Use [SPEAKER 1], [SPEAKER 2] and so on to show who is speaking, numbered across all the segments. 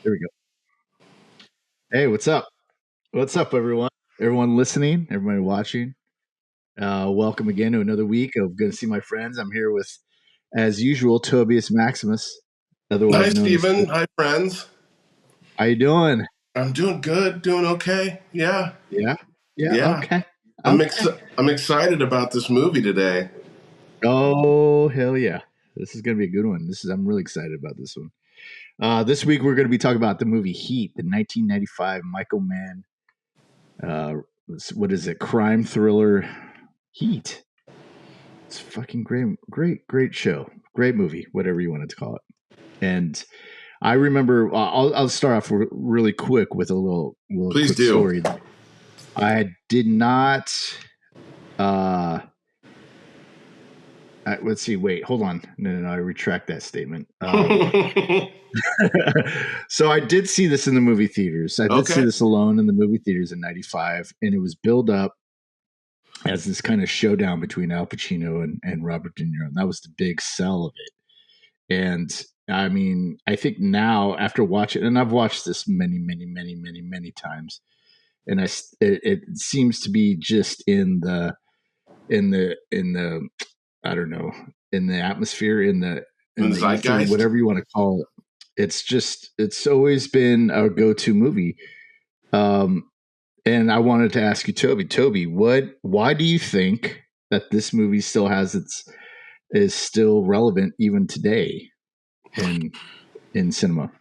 [SPEAKER 1] There we go. Hey, what's up? What's up, everyone? Everyone listening, everybody watching. Welcome again to another week of Good to See My Friends. I'm here with, as usual, Tobias Maximus,
[SPEAKER 2] Hi,
[SPEAKER 1] otherwise known as
[SPEAKER 2] Stephen.
[SPEAKER 1] Toby.
[SPEAKER 2] Hi, friends.
[SPEAKER 1] How you doing?
[SPEAKER 2] I'm doing good, doing okay. Yeah,
[SPEAKER 1] Yeah, yeah.
[SPEAKER 2] yeah.
[SPEAKER 1] Okay,
[SPEAKER 2] I'm ex-
[SPEAKER 1] okay.
[SPEAKER 2] I'm excited about this movie today.
[SPEAKER 1] Oh hell yeah! This is gonna be a good one. I'm really excited about this one. This week we're gonna be talking about the movie Heat, the 1995 Michael Mann. Uh, what is it? Crime thriller Heat. It's fucking great show, great movie, whatever you wanted to call it. And I remember, I'll start off really quick with a little
[SPEAKER 2] Please
[SPEAKER 1] quick
[SPEAKER 2] do.
[SPEAKER 1] story. I did not. Uh, let's see. Wait, hold on. No. I retract that statement. So I did see this in the movie theaters. I did see
[SPEAKER 2] Okay.
[SPEAKER 1] this alone in the movie theaters in '95, and it was billed up as this kind of showdown between Al Pacino and Robert De Niro, and that was the big sell of it. And I mean, I think now after watching, and I've watched this many times, and it seems to be just in the I don't know, in the atmosphere,
[SPEAKER 2] In
[SPEAKER 1] in
[SPEAKER 2] the
[SPEAKER 1] the ether,
[SPEAKER 2] zeitgeist.
[SPEAKER 1] whatever you want to call it. It's always been a go-to movie. Um, and I wanted to ask you, Toby, why do you think that this movie still has is still relevant even today in cinema?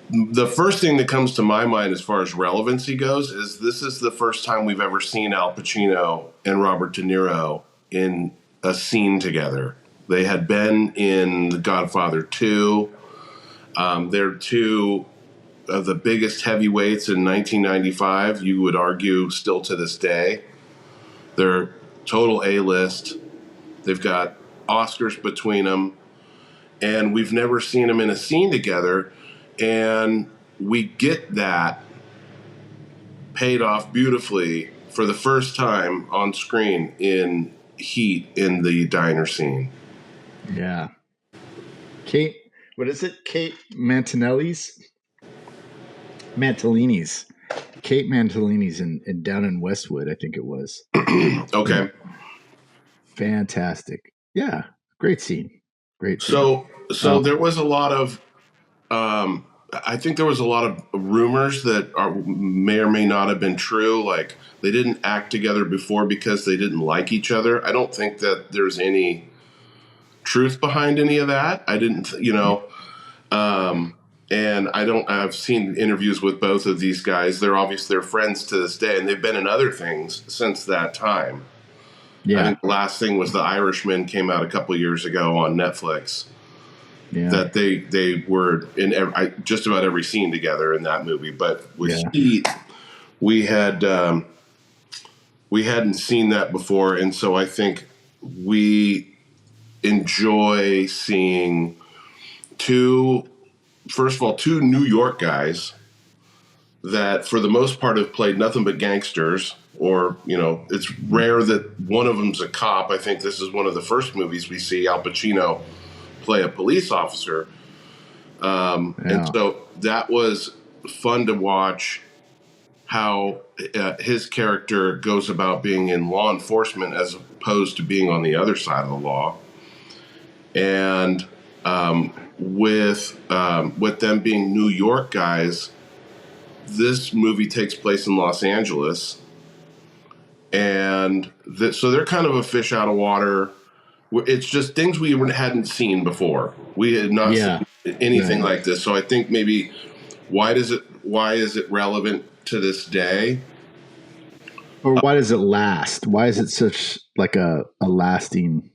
[SPEAKER 2] The first thing that comes to my mind as far as relevancy goes is this is the first time we've ever seen Al Pacino and Robert De Niro in a scene together. They had been in The Godfather 2. They're two of the biggest heavyweights in 1995, you would argue still to this day. They're total A-list. They've got Oscars between them, and we've never seen them in a scene together. And we get that paid off beautifully for the first time on screen in Heat in the diner scene.
[SPEAKER 1] Yeah. Kate, what is it? Kate Mantelini's. Kate Mantelini's in down in Westwood, I think it was.
[SPEAKER 2] Okay.
[SPEAKER 1] Fantastic. Yeah. Great scene. Great scene.
[SPEAKER 2] So there was a lot of I think there was a lot of rumors that may or may not have been true. Like they didn't act together before because they didn't like each other. I don't think that there's any truth behind any of that. I didn't, and I don't. I've seen interviews with both of these guys. They're friends to this day, and they've been in other things since that time. I
[SPEAKER 1] Yeah.
[SPEAKER 2] think the last thing was The Irishman came out a couple years ago on Netflix.
[SPEAKER 1] Yeah.
[SPEAKER 2] That they were in just about every scene together in that movie. But with
[SPEAKER 1] Yeah.
[SPEAKER 2] Heat, we hadn't seen that before, and so I think we enjoy seeing two New York guys that for the most part have played nothing but gangsters, or it's rare that one of them's a cop. I think this is one of the first movies we see Al Pacino play a police officer. And so that was fun to watch how his character goes about being in law enforcement as opposed to being on the other side of the law. And with them being New York guys, this movie takes place in Los Angeles. And so they're kind of a fish out of water. It's just things we hadn't seen before. We had not seen anything like this. So I think maybe why is it relevant to this day?
[SPEAKER 1] Or why does it last? Why is it such like a lasting,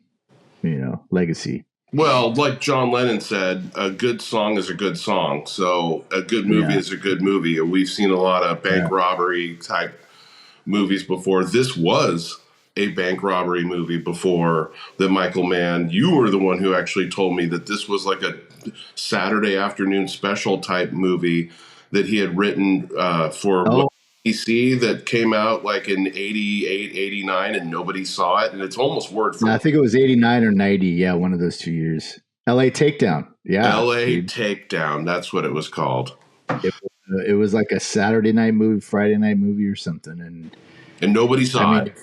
[SPEAKER 1] legacy?
[SPEAKER 2] Well, like John Lennon said, a good song is a good song. So a good movie is a good movie. We've seen a lot of bank robbery type movies before. This was a bank robbery movie before the Michael Mann. You were the one who actually told me that this was like a Saturday afternoon special type movie that he had written for DC that came out like in 88, 89, and nobody saw it. And it's almost word for word.
[SPEAKER 1] I think it was 89 or 90. Yeah, one of those 2 years. L.A. Takedown. Yeah,
[SPEAKER 2] L.A.
[SPEAKER 1] dude.
[SPEAKER 2] Takedown. That's what it was called.
[SPEAKER 1] It was like a Saturday night movie, Friday night movie, or something. And
[SPEAKER 2] And nobody
[SPEAKER 1] I
[SPEAKER 2] saw
[SPEAKER 1] mean,
[SPEAKER 2] it.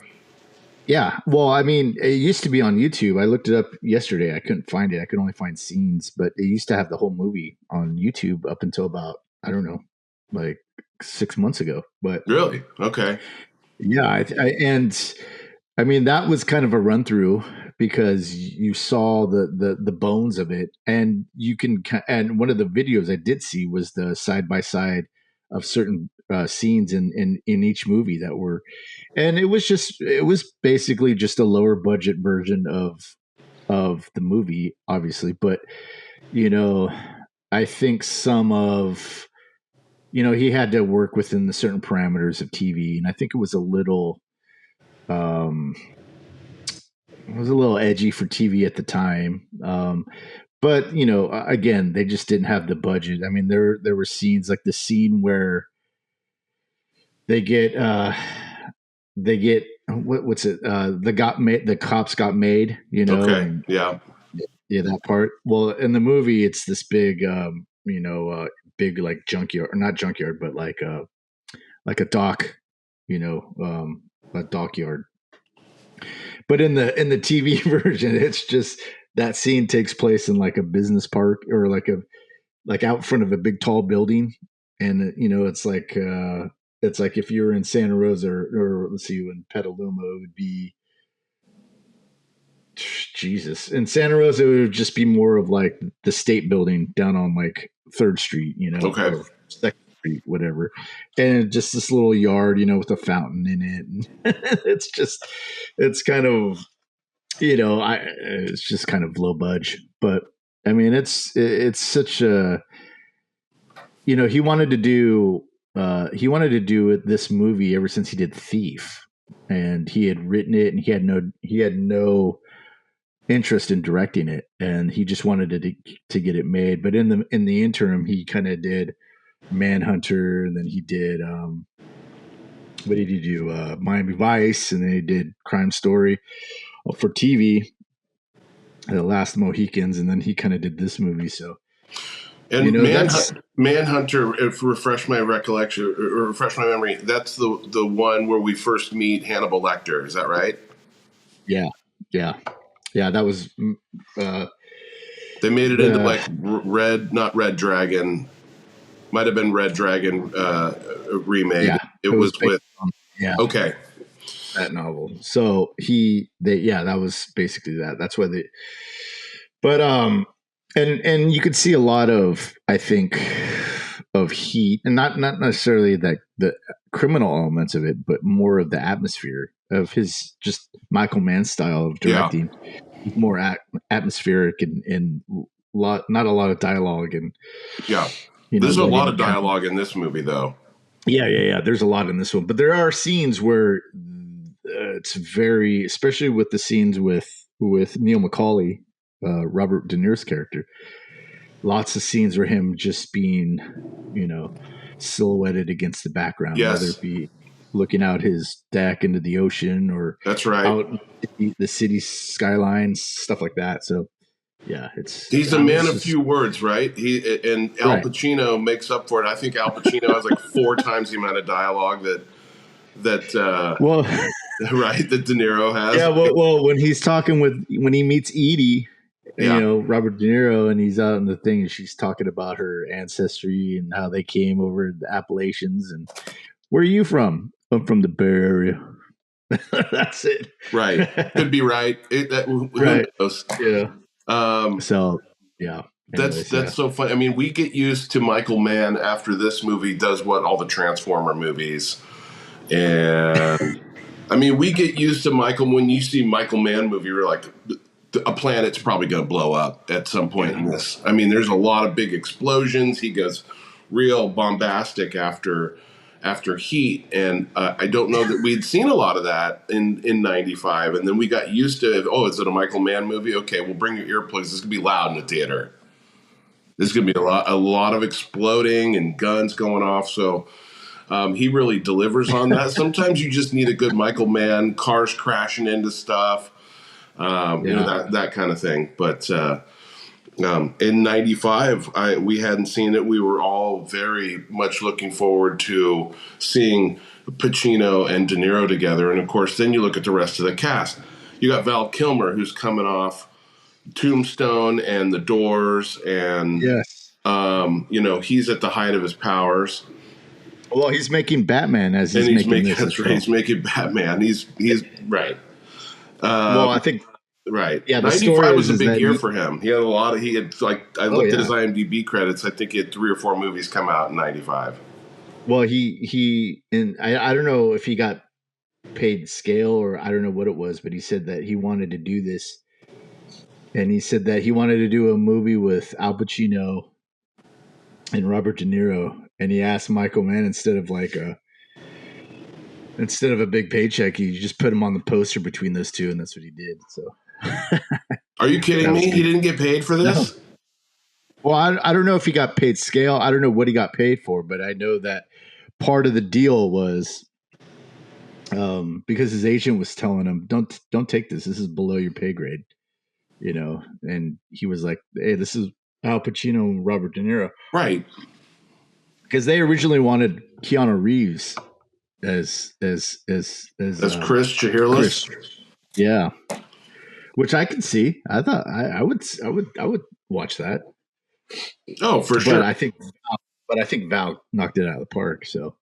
[SPEAKER 1] yeah. Well, I mean, it used to be on YouTube. I looked it up yesterday. I couldn't find it. I could only find scenes, but it used to have the whole movie on YouTube up until about, I don't know, like 6 months ago. But
[SPEAKER 2] Really? Okay.
[SPEAKER 1] yeah, and I mean that was kind of a run through because you saw the bones of it, and you can and one of the videos I did see was the side by side of certain scenes in each movie that were, and it was basically just a lower budget version of the movie, obviously, but you know, I think some of he had to work within the certain parameters of TV, and I think um, it was a little edgy for TV at the time. But again, they just didn't have the budget. I mean, there were scenes like the scene where they get what's it? The cops got made,
[SPEAKER 2] Okay.
[SPEAKER 1] and
[SPEAKER 2] Yeah.
[SPEAKER 1] yeah, that part. Well, in the movie, it's this big, big like junkyard, or not junkyard, but like a dock, a dockyard. But in the TV version, it's just that scene takes place in like a business park, or like out front of a big tall building, and it's like if you're in Santa Rosa, or let's see, in Petaluma, it would be Jesus. In Santa Rosa, it would just be more of like the state building down on like Third Street,
[SPEAKER 2] Okay.
[SPEAKER 1] or Second Street, whatever, and just this little yard, with a fountain in it, and it's kind of it's just kind of low budge, but I mean, it's such a he wanted to do this movie ever since he did Thief, and he had written it, and he had no interest in directing it, and he just wanted to get it made. But in the interim, he kind of did Manhunter, and then he did what did he do? Miami Vice, and then he did Crime Story for TV, The Last Mohicans, and then he kind of did this movie. So
[SPEAKER 2] And
[SPEAKER 1] that's
[SPEAKER 2] Manhunter, if refresh my recollection or refresh my memory, that's the one where we first meet Hannibal Lecter. Is that right?
[SPEAKER 1] yeah, yeah, yeah. That was uh,
[SPEAKER 2] They made it into
[SPEAKER 1] the
[SPEAKER 2] like Red, not Red Dragon. Might have been Red Dragon remade.
[SPEAKER 1] yeah.
[SPEAKER 2] It
[SPEAKER 1] It was
[SPEAKER 2] was
[SPEAKER 1] based
[SPEAKER 2] with.
[SPEAKER 1] on
[SPEAKER 2] Okay.
[SPEAKER 1] that novel. So that was basically that. That's why they. But and you could see a lot of, I think, of Heat, and not necessarily that the criminal elements of it, but more of the atmosphere of his, just Michael Mann style of
[SPEAKER 2] Yeah.
[SPEAKER 1] directing. He's more atmospheric, and not a lot of dialogue, and
[SPEAKER 2] Yeah. There's a lot
[SPEAKER 1] letting
[SPEAKER 2] of dialogue in this movie, though.
[SPEAKER 1] yeah. There's a lot in this one, but there are scenes where it's very, especially with the scenes with Neil McCauley, Robert De Niro's character. Lots of scenes where him just being, silhouetted against the background, whether
[SPEAKER 2] Yes,
[SPEAKER 1] it be looking out his deck into the ocean, or
[SPEAKER 2] that's right.
[SPEAKER 1] out the city skyline, stuff like that. So yeah,
[SPEAKER 2] He's a man
[SPEAKER 1] it's
[SPEAKER 2] of
[SPEAKER 1] just
[SPEAKER 2] few words, right? And Al
[SPEAKER 1] right.
[SPEAKER 2] Pacino makes up for it. I think Al Pacino has like 4 times the amount of dialogue that
[SPEAKER 1] Well,
[SPEAKER 2] right that De Niro has.
[SPEAKER 1] yeah, well, when he meets Edie,
[SPEAKER 2] Yeah,
[SPEAKER 1] Robert De Niro, and he's out in the thing, and she's talking about her ancestry and how they came over the Appalachians, and where are you from? I'm from the Bay Area. That's it.
[SPEAKER 2] right. Could be right. Who
[SPEAKER 1] Right.
[SPEAKER 2] knows?
[SPEAKER 1] Yeah.
[SPEAKER 2] Um,
[SPEAKER 1] So yeah. Anyways,
[SPEAKER 2] that's
[SPEAKER 1] yeah.
[SPEAKER 2] so funny. I mean, we get used to Michael Mann after this movie does what all the Transformer movies, and I mean, we get used to Michael. When you see Michael Mann movie, you're like, a planet's probably going to blow up at some point in this. I mean, there's a lot of big explosions. He goes real bombastic after Heat, and I don't know that we'd seen a lot of that in '95. And then we got used to, oh, is it a Michael Mann movie? Okay, we'll bring your earplugs. This is gonna be loud in the theater. There's gonna be a lot of exploding and guns going off. So he really delivers on that. Sometimes you just need a good Michael Mann, cars crashing into stuff,
[SPEAKER 1] Yeah.
[SPEAKER 2] that kind of thing. But In '95, we hadn't seen it. We were all very much looking forward to seeing Pacino and De Niro together. And of course, then you look at the rest of the cast. You got Val Kilmer, who's coming off Tombstone and The Doors, and
[SPEAKER 1] Yes.
[SPEAKER 2] he's at the height of his powers.
[SPEAKER 1] Well, he's making Batman as
[SPEAKER 2] And
[SPEAKER 1] he's
[SPEAKER 2] he's
[SPEAKER 1] making
[SPEAKER 2] making
[SPEAKER 1] this as
[SPEAKER 2] that's right.
[SPEAKER 1] well.
[SPEAKER 2] He's making Batman. He's right.
[SPEAKER 1] Well, I think
[SPEAKER 2] Right.
[SPEAKER 1] yeah. The story
[SPEAKER 2] 95 was a
[SPEAKER 1] is
[SPEAKER 2] big
[SPEAKER 1] that
[SPEAKER 2] year for him. He had a lot of, he had, like, I
[SPEAKER 1] oh
[SPEAKER 2] looked at
[SPEAKER 1] yeah.
[SPEAKER 2] his IMDb credits. I think he had 3 or 4 movies come out in '95.
[SPEAKER 1] Well, he and I don't know if he got paid scale or I don't know what it was, but he said that he wanted to do this, and he said that he wanted to do a movie with Al Pacino and Robert De Niro, and he asked Michael Mann instead of a big paycheck, he just put him on the poster between those two, and that's what he did. So
[SPEAKER 2] Are you kidding
[SPEAKER 1] that was
[SPEAKER 2] me? He
[SPEAKER 1] kind of
[SPEAKER 2] didn't get paid for
[SPEAKER 1] no.
[SPEAKER 2] this?
[SPEAKER 1] Well, I don't know if he got paid scale. I don't know what he got paid for, but I know that part of the deal was because his agent was telling him, don't take this. This is below your pay grade, And he was like, hey, this is Al Pacino and Robert De Niro,
[SPEAKER 2] Right.
[SPEAKER 1] because they originally wanted Keanu Reeves as
[SPEAKER 2] As Chris Chihirlis?
[SPEAKER 1] Chris. Yeah, which I can see. I thought I would watch that,
[SPEAKER 2] Oh, for
[SPEAKER 1] but
[SPEAKER 2] sure.
[SPEAKER 1] I think Val knocked it out of the park. So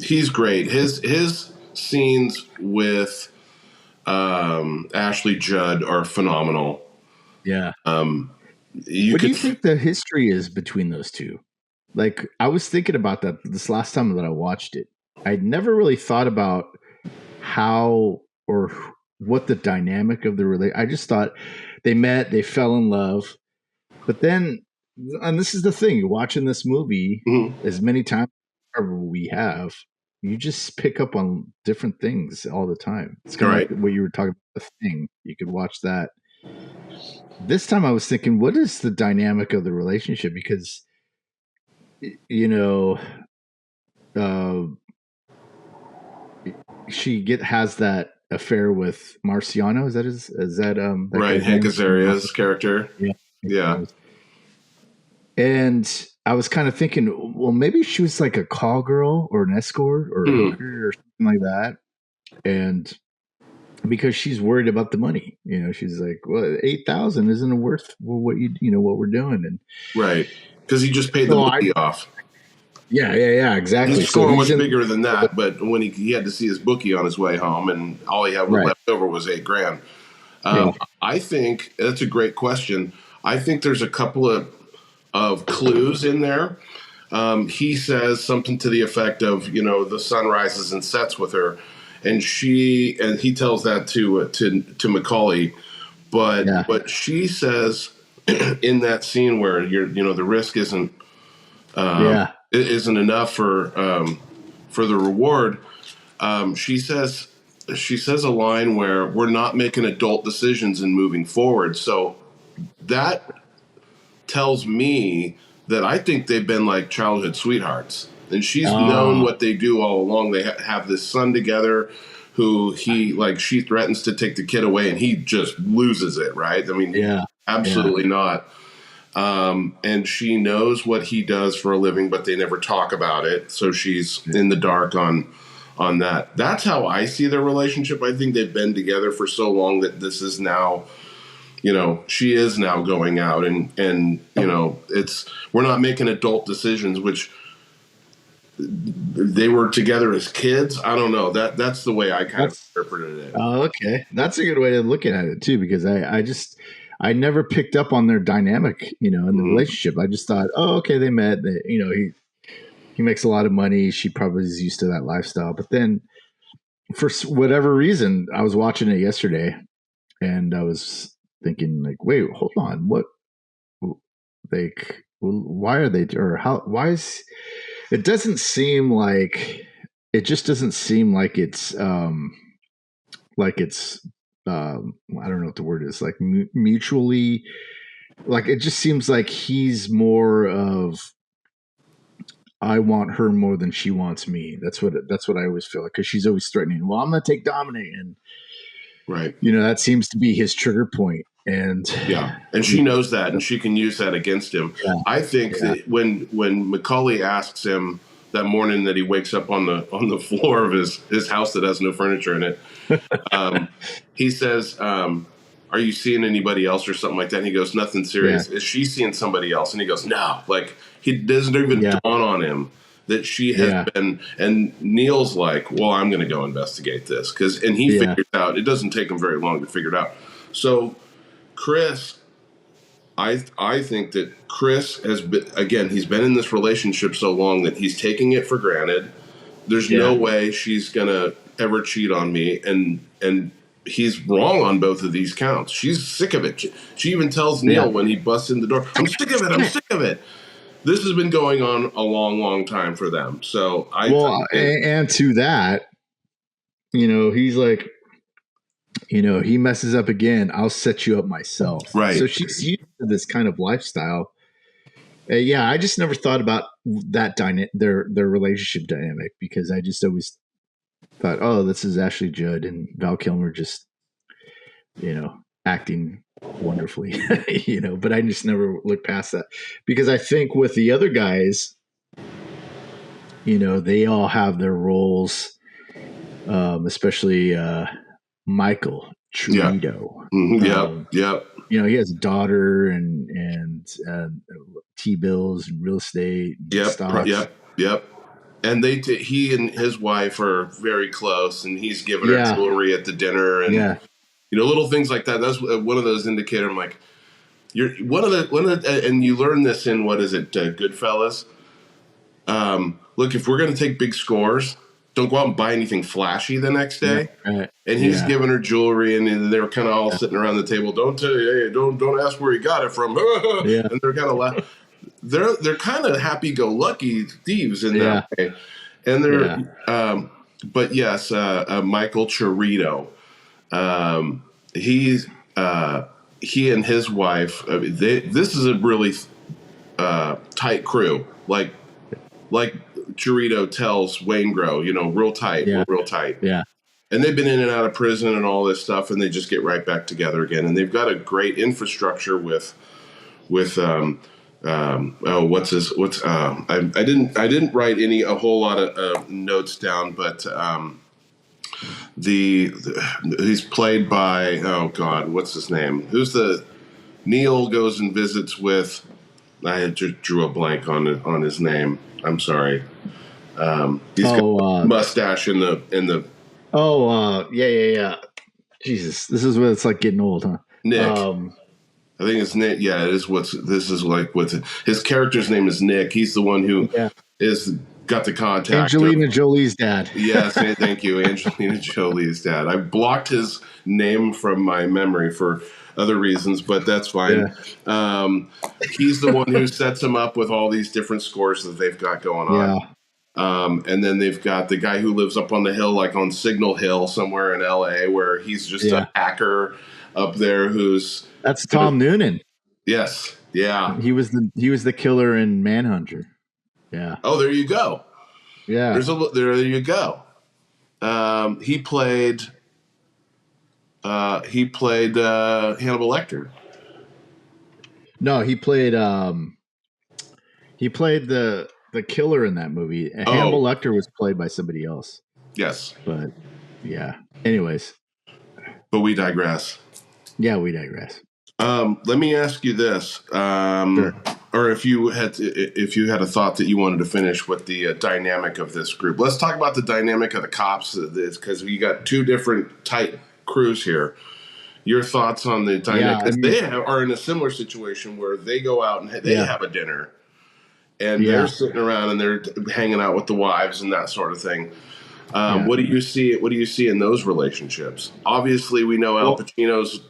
[SPEAKER 2] He's great. His scenes with Ashley Judd are phenomenal.
[SPEAKER 1] yeah,
[SPEAKER 2] You
[SPEAKER 1] what do
[SPEAKER 2] could,
[SPEAKER 1] you think the history is between those two? Like I was thinking about that this last time that I watched it. I'd never really thought about how or what the dynamic of the relate. I just thought they met, they fell in love, but then, and this is the thing, watching this movie
[SPEAKER 2] mhm.
[SPEAKER 1] as many times as we have, you just pick up on different things all the time. It's kind of like
[SPEAKER 2] Right.
[SPEAKER 1] what you were talking about, the thing. You could watch that. This time I was thinking, what is the dynamic of the relationship? Because, you know, uh, she has that affair with Marciano. Is that
[SPEAKER 2] Right.
[SPEAKER 1] guy's
[SPEAKER 2] Hank
[SPEAKER 1] name from the
[SPEAKER 2] Azaria's
[SPEAKER 1] office?
[SPEAKER 2] character.
[SPEAKER 1] Yeah.
[SPEAKER 2] Yeah.
[SPEAKER 1] And I was kind of thinking, well, maybe she was like a call girl or an escort or a
[SPEAKER 2] Hmm.
[SPEAKER 1] hooker or something like that. And because she's worried about the money, she's like, well, 8,000 isn't worth what we're doing. And
[SPEAKER 2] Right. Because he just paid the
[SPEAKER 1] so
[SPEAKER 2] bookie off.
[SPEAKER 1] yeah, exactly.
[SPEAKER 2] His
[SPEAKER 1] So
[SPEAKER 2] score
[SPEAKER 1] he's
[SPEAKER 2] was
[SPEAKER 1] in,
[SPEAKER 2] bigger than that, but when he had to see his bookie on his way home, and all he had
[SPEAKER 1] right.
[SPEAKER 2] left over was $8,000.
[SPEAKER 1] Yeah.
[SPEAKER 2] I think that's a great question. I think there's a couple of clues in there. He says something to the effect of, the sun rises and sets with her, and he tells that to Macaulay,
[SPEAKER 1] Yeah.
[SPEAKER 2] but she says in that scene where the risk
[SPEAKER 1] Yeah.
[SPEAKER 2] isn't enough for the reward. She says a line where we're not making adult decisions and moving forward. So that tells me that I think they've been like childhood sweethearts, and she's known
[SPEAKER 1] Oh,
[SPEAKER 2] what they do all along. They have this son together who she threatens to take the kid away and he just loses it, right? I mean,
[SPEAKER 1] yeah. Yeah.
[SPEAKER 2] absolutely not. And she knows what he does for a living, but they never talk about it. So she's in the dark on that. That's how I see their relationship. I think they've been together for so long that this is now, she is now going out and we're not making adult decisions, which they were together as kids. I don't know. That's the way I kind of
[SPEAKER 1] That's
[SPEAKER 2] interpreted it.
[SPEAKER 1] Oh, okay. That's a good way of looking at it too, because I never picked up on their dynamic, in the
[SPEAKER 2] Mm-hmm.
[SPEAKER 1] relationship. I just thought, oh, okay, they met. He makes a lot of money. She probably is used to that lifestyle. But then, for whatever reason, I was watching it yesterday, and I was thinking, like, wait, hold on, what? Like, why are they? Or how? Why is? It doesn't seem like. It just doesn't seem like it's. Like it's I don't know what the word is, like mutually, like it just seems like he's more of, I want her more than she wants me. That's what I always feel like, because she's always threatening, well, I'm gonna take Dominic, and
[SPEAKER 2] Right.
[SPEAKER 1] that seems to be his trigger point. And
[SPEAKER 2] Yeah, and she knows that, and she can use that against him.
[SPEAKER 1] yeah,
[SPEAKER 2] I think
[SPEAKER 1] yeah,
[SPEAKER 2] that when Macaulay asks him that morning that he wakes up on the floor of his house that has no furniture in it, he says, "Are you seeing anybody else or something like that?" And he goes, "Nothing
[SPEAKER 1] yeah,
[SPEAKER 2] serious." Is she seeing somebody else? And he goes, "No." Like he doesn't even
[SPEAKER 1] yeah,
[SPEAKER 2] dawn on him that she has
[SPEAKER 1] yeah,
[SPEAKER 2] been. And Neil's like, "Well, I'm going to go investigate this," and he
[SPEAKER 1] yeah,
[SPEAKER 2] figures out it doesn't take him very long to figure it out. So Chris, I think that Chris has been, again, he's been in this relationship so long that he's taking it for granted. There's no
[SPEAKER 1] yeah,
[SPEAKER 2] way she's gonna ever cheat on me, and he's wrong on both of these counts. She's sick of it. She even tells
[SPEAKER 1] yeah.
[SPEAKER 2] Neil when he busts in the door, "I'm sick of it. I'm sick of it." This has been going on a long, long time for them. So I think
[SPEAKER 1] Well,
[SPEAKER 2] that
[SPEAKER 1] and to that, he's like, he messes up again. I'll set you up myself. So
[SPEAKER 2] right,
[SPEAKER 1] she's used to this kind of lifestyle. Yeah, I just never thought about their relationship dynamic because I just always thought, oh, this is Ashley Judd and Val Kilmer just acting wonderfully, But I just never looked past that because I think with the other guys, they all have their roles, especially Michael
[SPEAKER 2] yeah,
[SPEAKER 1] Trito.
[SPEAKER 2] yep, yep,
[SPEAKER 1] He has a daughter and T-bills and real estate and stocks.
[SPEAKER 2] yep. And he and his wife are very close, and he's giving her
[SPEAKER 1] Yeah,
[SPEAKER 2] jewelry at the dinner, and
[SPEAKER 1] yeah,
[SPEAKER 2] little things like that. That's one of those indicators. I'm like, you're one of the, and you learn this in what is it, Goodfellas? Look, if we're going to take big scores, don't go out and buy anything flashy the next
[SPEAKER 1] yeah,
[SPEAKER 2] day.
[SPEAKER 1] right,
[SPEAKER 2] And he's
[SPEAKER 1] yeah,
[SPEAKER 2] giving her jewelry, and they're kind of all
[SPEAKER 1] yeah,
[SPEAKER 2] sitting around the table. Don't ask where he got it from.
[SPEAKER 1] yeah,
[SPEAKER 2] And they're kind of they're kind of happy-go-lucky thieves in that
[SPEAKER 1] yeah,
[SPEAKER 2] way. And they're,
[SPEAKER 1] yeah,
[SPEAKER 2] but yes, Michael Chirito. He's he and his wife. I mean, this is a really tight crew. Like Chirito tells Waingro, real tight. We're
[SPEAKER 1] yeah,
[SPEAKER 2] real tight.
[SPEAKER 1] yeah,
[SPEAKER 2] And they've been in and out of prison and all this stuff, and they just get right back together again. And they've got a great infrastructure with oh, I didn't write a whole lot of notes down, but he's played by, oh God, what's his name? Who's the Neil goes and visits with? I just drew a blank on his name. I'm sorry. He's got
[SPEAKER 1] oh,
[SPEAKER 2] a mustache in the
[SPEAKER 1] yeah, yeah, yeah. Jesus, this is what it's like getting old, huh?
[SPEAKER 2] Nick.
[SPEAKER 1] Um,
[SPEAKER 2] I think it's Nick. Yeah, it is. This is like what's his character's name is Nick. He's the one who
[SPEAKER 1] yeah,
[SPEAKER 2] is got the contact of.
[SPEAKER 1] Angelina Jolie's dad.
[SPEAKER 2] Yes, thank you, Angelina Jolie's dad. I blocked his name from my memory for other reasons, but that's fine.
[SPEAKER 1] Yeah,
[SPEAKER 2] He's the one who sets him up with all these different scores that they've got going on.
[SPEAKER 1] yeah,
[SPEAKER 2] And then they've got the guy who lives up on the hill, like on Signal Hill somewhere in LA, where he's just
[SPEAKER 1] yeah.
[SPEAKER 2] a hacker up there who's.
[SPEAKER 1] That's Tom Noonan.
[SPEAKER 2] Yes, yeah.
[SPEAKER 1] He was the killer in Manhunter. Yeah,
[SPEAKER 2] Oh, there you go.
[SPEAKER 1] yeah.
[SPEAKER 2] There you go. He played Hannibal Lecter.
[SPEAKER 1] No, he played the killer in that movie. Hannibal
[SPEAKER 2] Oh,
[SPEAKER 1] Lecter was played by somebody else.
[SPEAKER 2] yes.
[SPEAKER 1] But yeah. Anyways,
[SPEAKER 2] But we digress.
[SPEAKER 1] yeah, we digress.
[SPEAKER 2] Let me ask you this,
[SPEAKER 1] Sure.
[SPEAKER 2] or if you had a thought that you wanted to finish with the dynamic of this group. Let's talk about the dynamic of the cops, because we got two different tight crews here. Your thoughts on the dynamic?
[SPEAKER 1] Yeah, I mean,
[SPEAKER 2] They are in a similar situation where they go out and they
[SPEAKER 1] yeah,
[SPEAKER 2] have a dinner, and they're
[SPEAKER 1] yeah,
[SPEAKER 2] sitting around and they're hanging out with the wives and that sort of thing.
[SPEAKER 1] yeah.
[SPEAKER 2] What do you see? What do you see in those relationships? Obviously, we know Al
[SPEAKER 1] Well,
[SPEAKER 2] Pacino's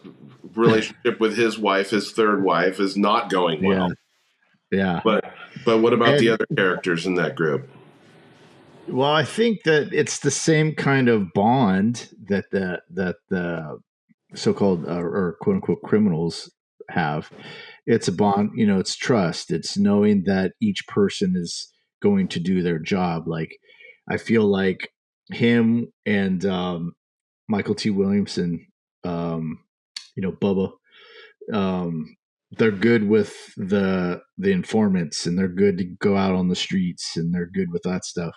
[SPEAKER 2] relationship with his wife, his third wife, is not going
[SPEAKER 1] yeah,
[SPEAKER 2] well.
[SPEAKER 1] yeah.
[SPEAKER 2] But what about the
[SPEAKER 1] And
[SPEAKER 2] other characters in that group?
[SPEAKER 1] well, I think that it's the same kind of bond that the so-called or quote unquote criminals have. It's a bond, it's trust. It's knowing that each person is going to do their job. Like I feel like him and Michael T. Williamson, Bubba. um, they're good with the informants, and they're good to go out on the streets, and they're good with that stuff.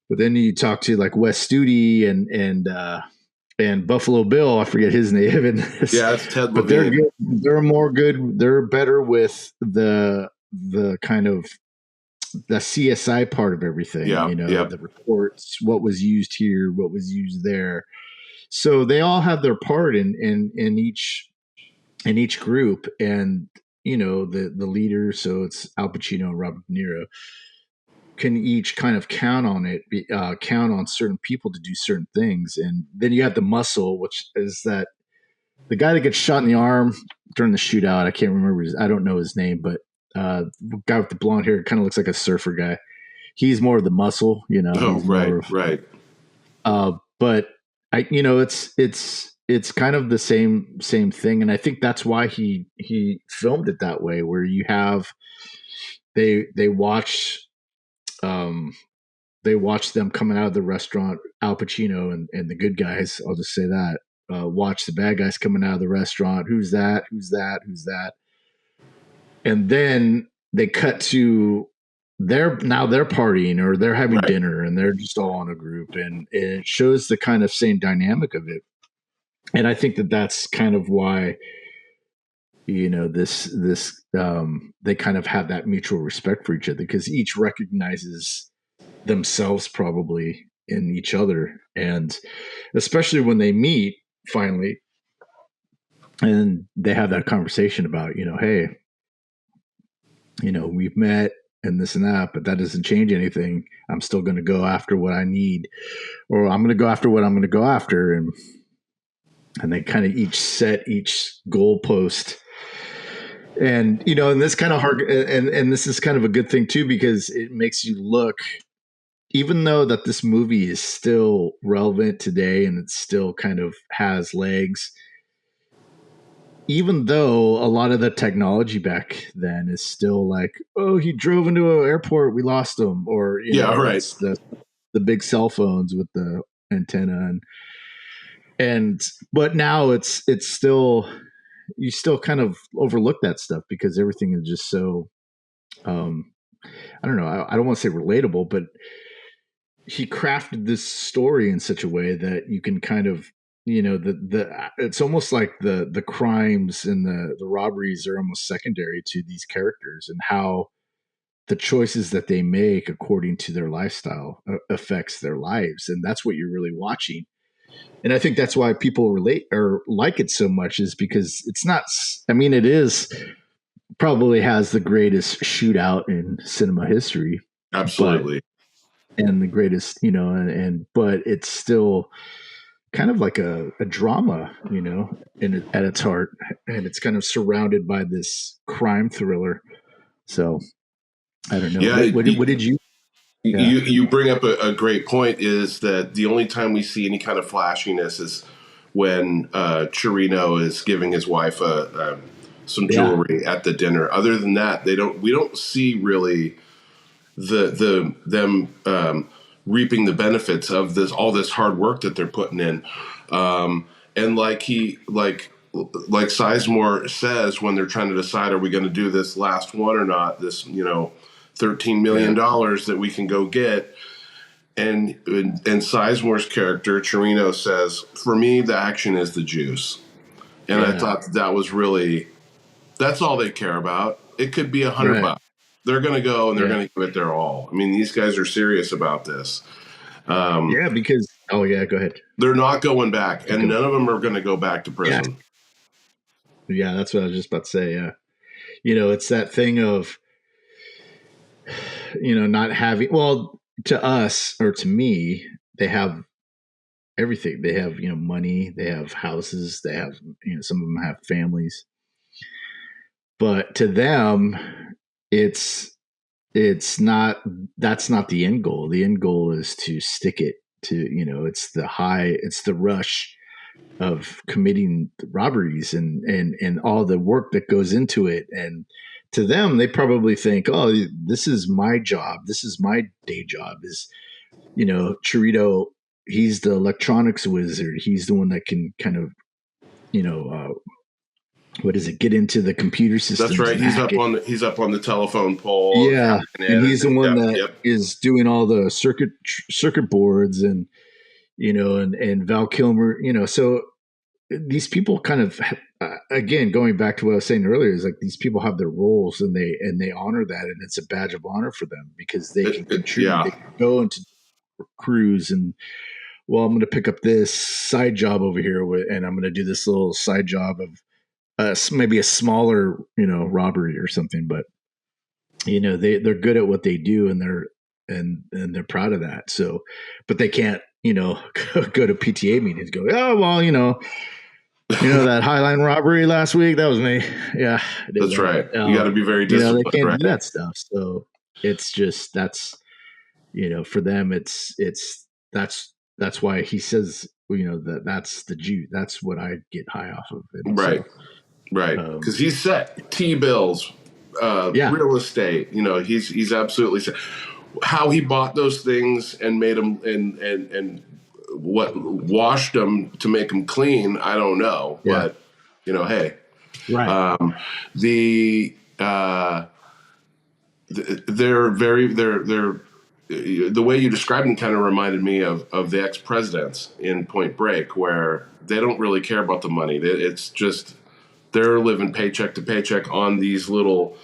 [SPEAKER 1] But then you talk to like Wes Studi and Buffalo Bill, I forget his name in this,
[SPEAKER 2] Yeah, that's Ted
[SPEAKER 1] but they're
[SPEAKER 2] Levine.
[SPEAKER 1] good. They're more good. They're better with the kind of the CSI part of everything.
[SPEAKER 2] Yeah,
[SPEAKER 1] You know,
[SPEAKER 2] yeah,
[SPEAKER 1] the reports, what was used here, what was used there. So they all have their part in each group, and you know the leader. So it's Al Pacino and Robert De Niro can each kind of count on it, count on certain people to do certain things, and then you have the muscle, which is that the guy that gets shot in the arm during the shootout. I can't remember I don't know his name, but guy with the blonde hair kind of looks like a surfer guy. He's more of the muscle, you know.
[SPEAKER 2] oh,
[SPEAKER 1] He's more
[SPEAKER 2] right,
[SPEAKER 1] of,
[SPEAKER 2] right.
[SPEAKER 1] but you know, it's kind of the same thing, and I think that's why he filmed it that way, where you have they watch um they watch them coming out of the restaurant, Al Pacino and the good guys. I'll just say that. Watch the bad guys coming out of the restaurant. Who's that? Who's that? Who's that? And then they cut to they're partying or they're having
[SPEAKER 2] Right.
[SPEAKER 1] dinner and they're just all in a group, and it shows the kind of same dynamic of it. And I think that that's kind of why you know this they kind of have that mutual respect for each other because each recognizes themselves probably in each other, and especially when they meet finally and they have that conversation about, you know, hey, you know, we've met and this and that, but that doesn't change anything. I'm still going to go after what I need, or I'm going to go after what I'm going to go after. And they kind of each set each goalpost. And, you know, and this kind of hard, and this is kind of a good thing too, because it makes you look, even though that this movie is still relevant today and it still kind of has legs, even though a lot of the technology back then is still like, oh, he drove into an airport, we lost him, or you
[SPEAKER 2] Yeah,
[SPEAKER 1] know,
[SPEAKER 2] right.
[SPEAKER 1] it's the big cell phones with the antenna, and but now it's still, you still kind of overlook that stuff because everything is just so um I don't know, I don't want to say relatable, but he crafted this story in such a way that you can kind of, you know, the it's almost like the crimes and the robberies are almost secondary to these characters and how the choices that they make according to their lifestyle affects their lives, and that's what you're really watching. And I think that's why people relate or like it so much, is because it's not, I mean, it is probably has the greatest shootout in cinema history, but
[SPEAKER 2] Absolutely.
[SPEAKER 1] and the greatest, you know, and but it's still kind of like a drama, you know, at its heart, and it's kind of surrounded by this crime thriller. So I don't know.
[SPEAKER 2] Yeah,
[SPEAKER 1] What did you? Yeah,
[SPEAKER 2] you bring up a great point. Is that the only time we see any kind of flashiness is when Chirino is giving his wife some
[SPEAKER 1] yeah,
[SPEAKER 2] jewelry at the dinner. Other than that, they don't. We don't see really the them reaping the benefits of this all this hard work that they're putting in. And like Sizemore says, when they're trying to decide, are we going to do this last one or not? This, you know, $13
[SPEAKER 1] yeah,
[SPEAKER 2] million that we can go get. And Sizemore's character Chirino says, for me, the action is the juice. And I
[SPEAKER 1] yeah.
[SPEAKER 2] thought that was really, that's all they care about. It could be
[SPEAKER 1] Right.
[SPEAKER 2] $100. They're going to go and they're
[SPEAKER 1] Yeah,
[SPEAKER 2] going to give it their all. I mean, these guys are serious about this.
[SPEAKER 1] yeah. Because oh yeah, go ahead.
[SPEAKER 2] They're not going back,
[SPEAKER 1] Keep
[SPEAKER 2] and
[SPEAKER 1] going.
[SPEAKER 2] none of them are going to go back to
[SPEAKER 1] Yeah,
[SPEAKER 2] prison.
[SPEAKER 1] yeah. That's what I was just about to say. Yeah, you know, it's that thing of, you know, not having, well, to us or to me, they have everything. They have, you know, money, they have houses, they have, you know, some of them have families, but to them it's it's not, that's not the end goal. The end goal is to stick it to, you know, it's the high, it's the rush of committing robberies and all the work that goes into it. And to them, they probably think, oh, this is my job, this is my day job, is, you know, Chirito, he's the electronics wizard, he's the one that can kind of, you know, what is it? Get into the computer
[SPEAKER 2] That's
[SPEAKER 1] systems
[SPEAKER 2] right.
[SPEAKER 1] and hack it.
[SPEAKER 2] He's up on the telephone pole and
[SPEAKER 1] Yeah,
[SPEAKER 2] hacking
[SPEAKER 1] and
[SPEAKER 2] in,
[SPEAKER 1] he's the one
[SPEAKER 2] yep,
[SPEAKER 1] that
[SPEAKER 2] yep.
[SPEAKER 1] is doing all the circuit boards and and Val Kilmer. So these people kind of again going back to what I was saying earlier is like these people have their roles and they honor that, and it's a badge of honor for them because they can contribute. They
[SPEAKER 2] Yeah,
[SPEAKER 1] can go into crews and well, I'm going to pick up this side job over here and I'm going to do this little side job of maybe a smaller robbery or something, but they're good at what they do and they're proud of that. So, but they can't go to PTA meetings. Go, oh well, that Highline robbery last week. That was me. Yeah, I did
[SPEAKER 2] that's
[SPEAKER 1] that.
[SPEAKER 2] right. You got to be very
[SPEAKER 1] They
[SPEAKER 2] disciplined,
[SPEAKER 1] can't
[SPEAKER 2] right?
[SPEAKER 1] do that stuff. So it's just for them, that's why he says that's the juice. That's what I get high off of. And
[SPEAKER 2] Right,
[SPEAKER 1] so,
[SPEAKER 2] right.
[SPEAKER 1] um,
[SPEAKER 2] Because he's set. T-bills,
[SPEAKER 1] yeah,
[SPEAKER 2] real estate. He's absolutely set. How he bought those things and made them and what washed them to make them clean, I don't know.
[SPEAKER 1] yeah,
[SPEAKER 2] But hey,
[SPEAKER 1] right,
[SPEAKER 2] the they're very they're the way you described them kind of reminded me of the ex-presidents in Point Break, where they don't really care about the money. It's just they're living paycheck to paycheck on these little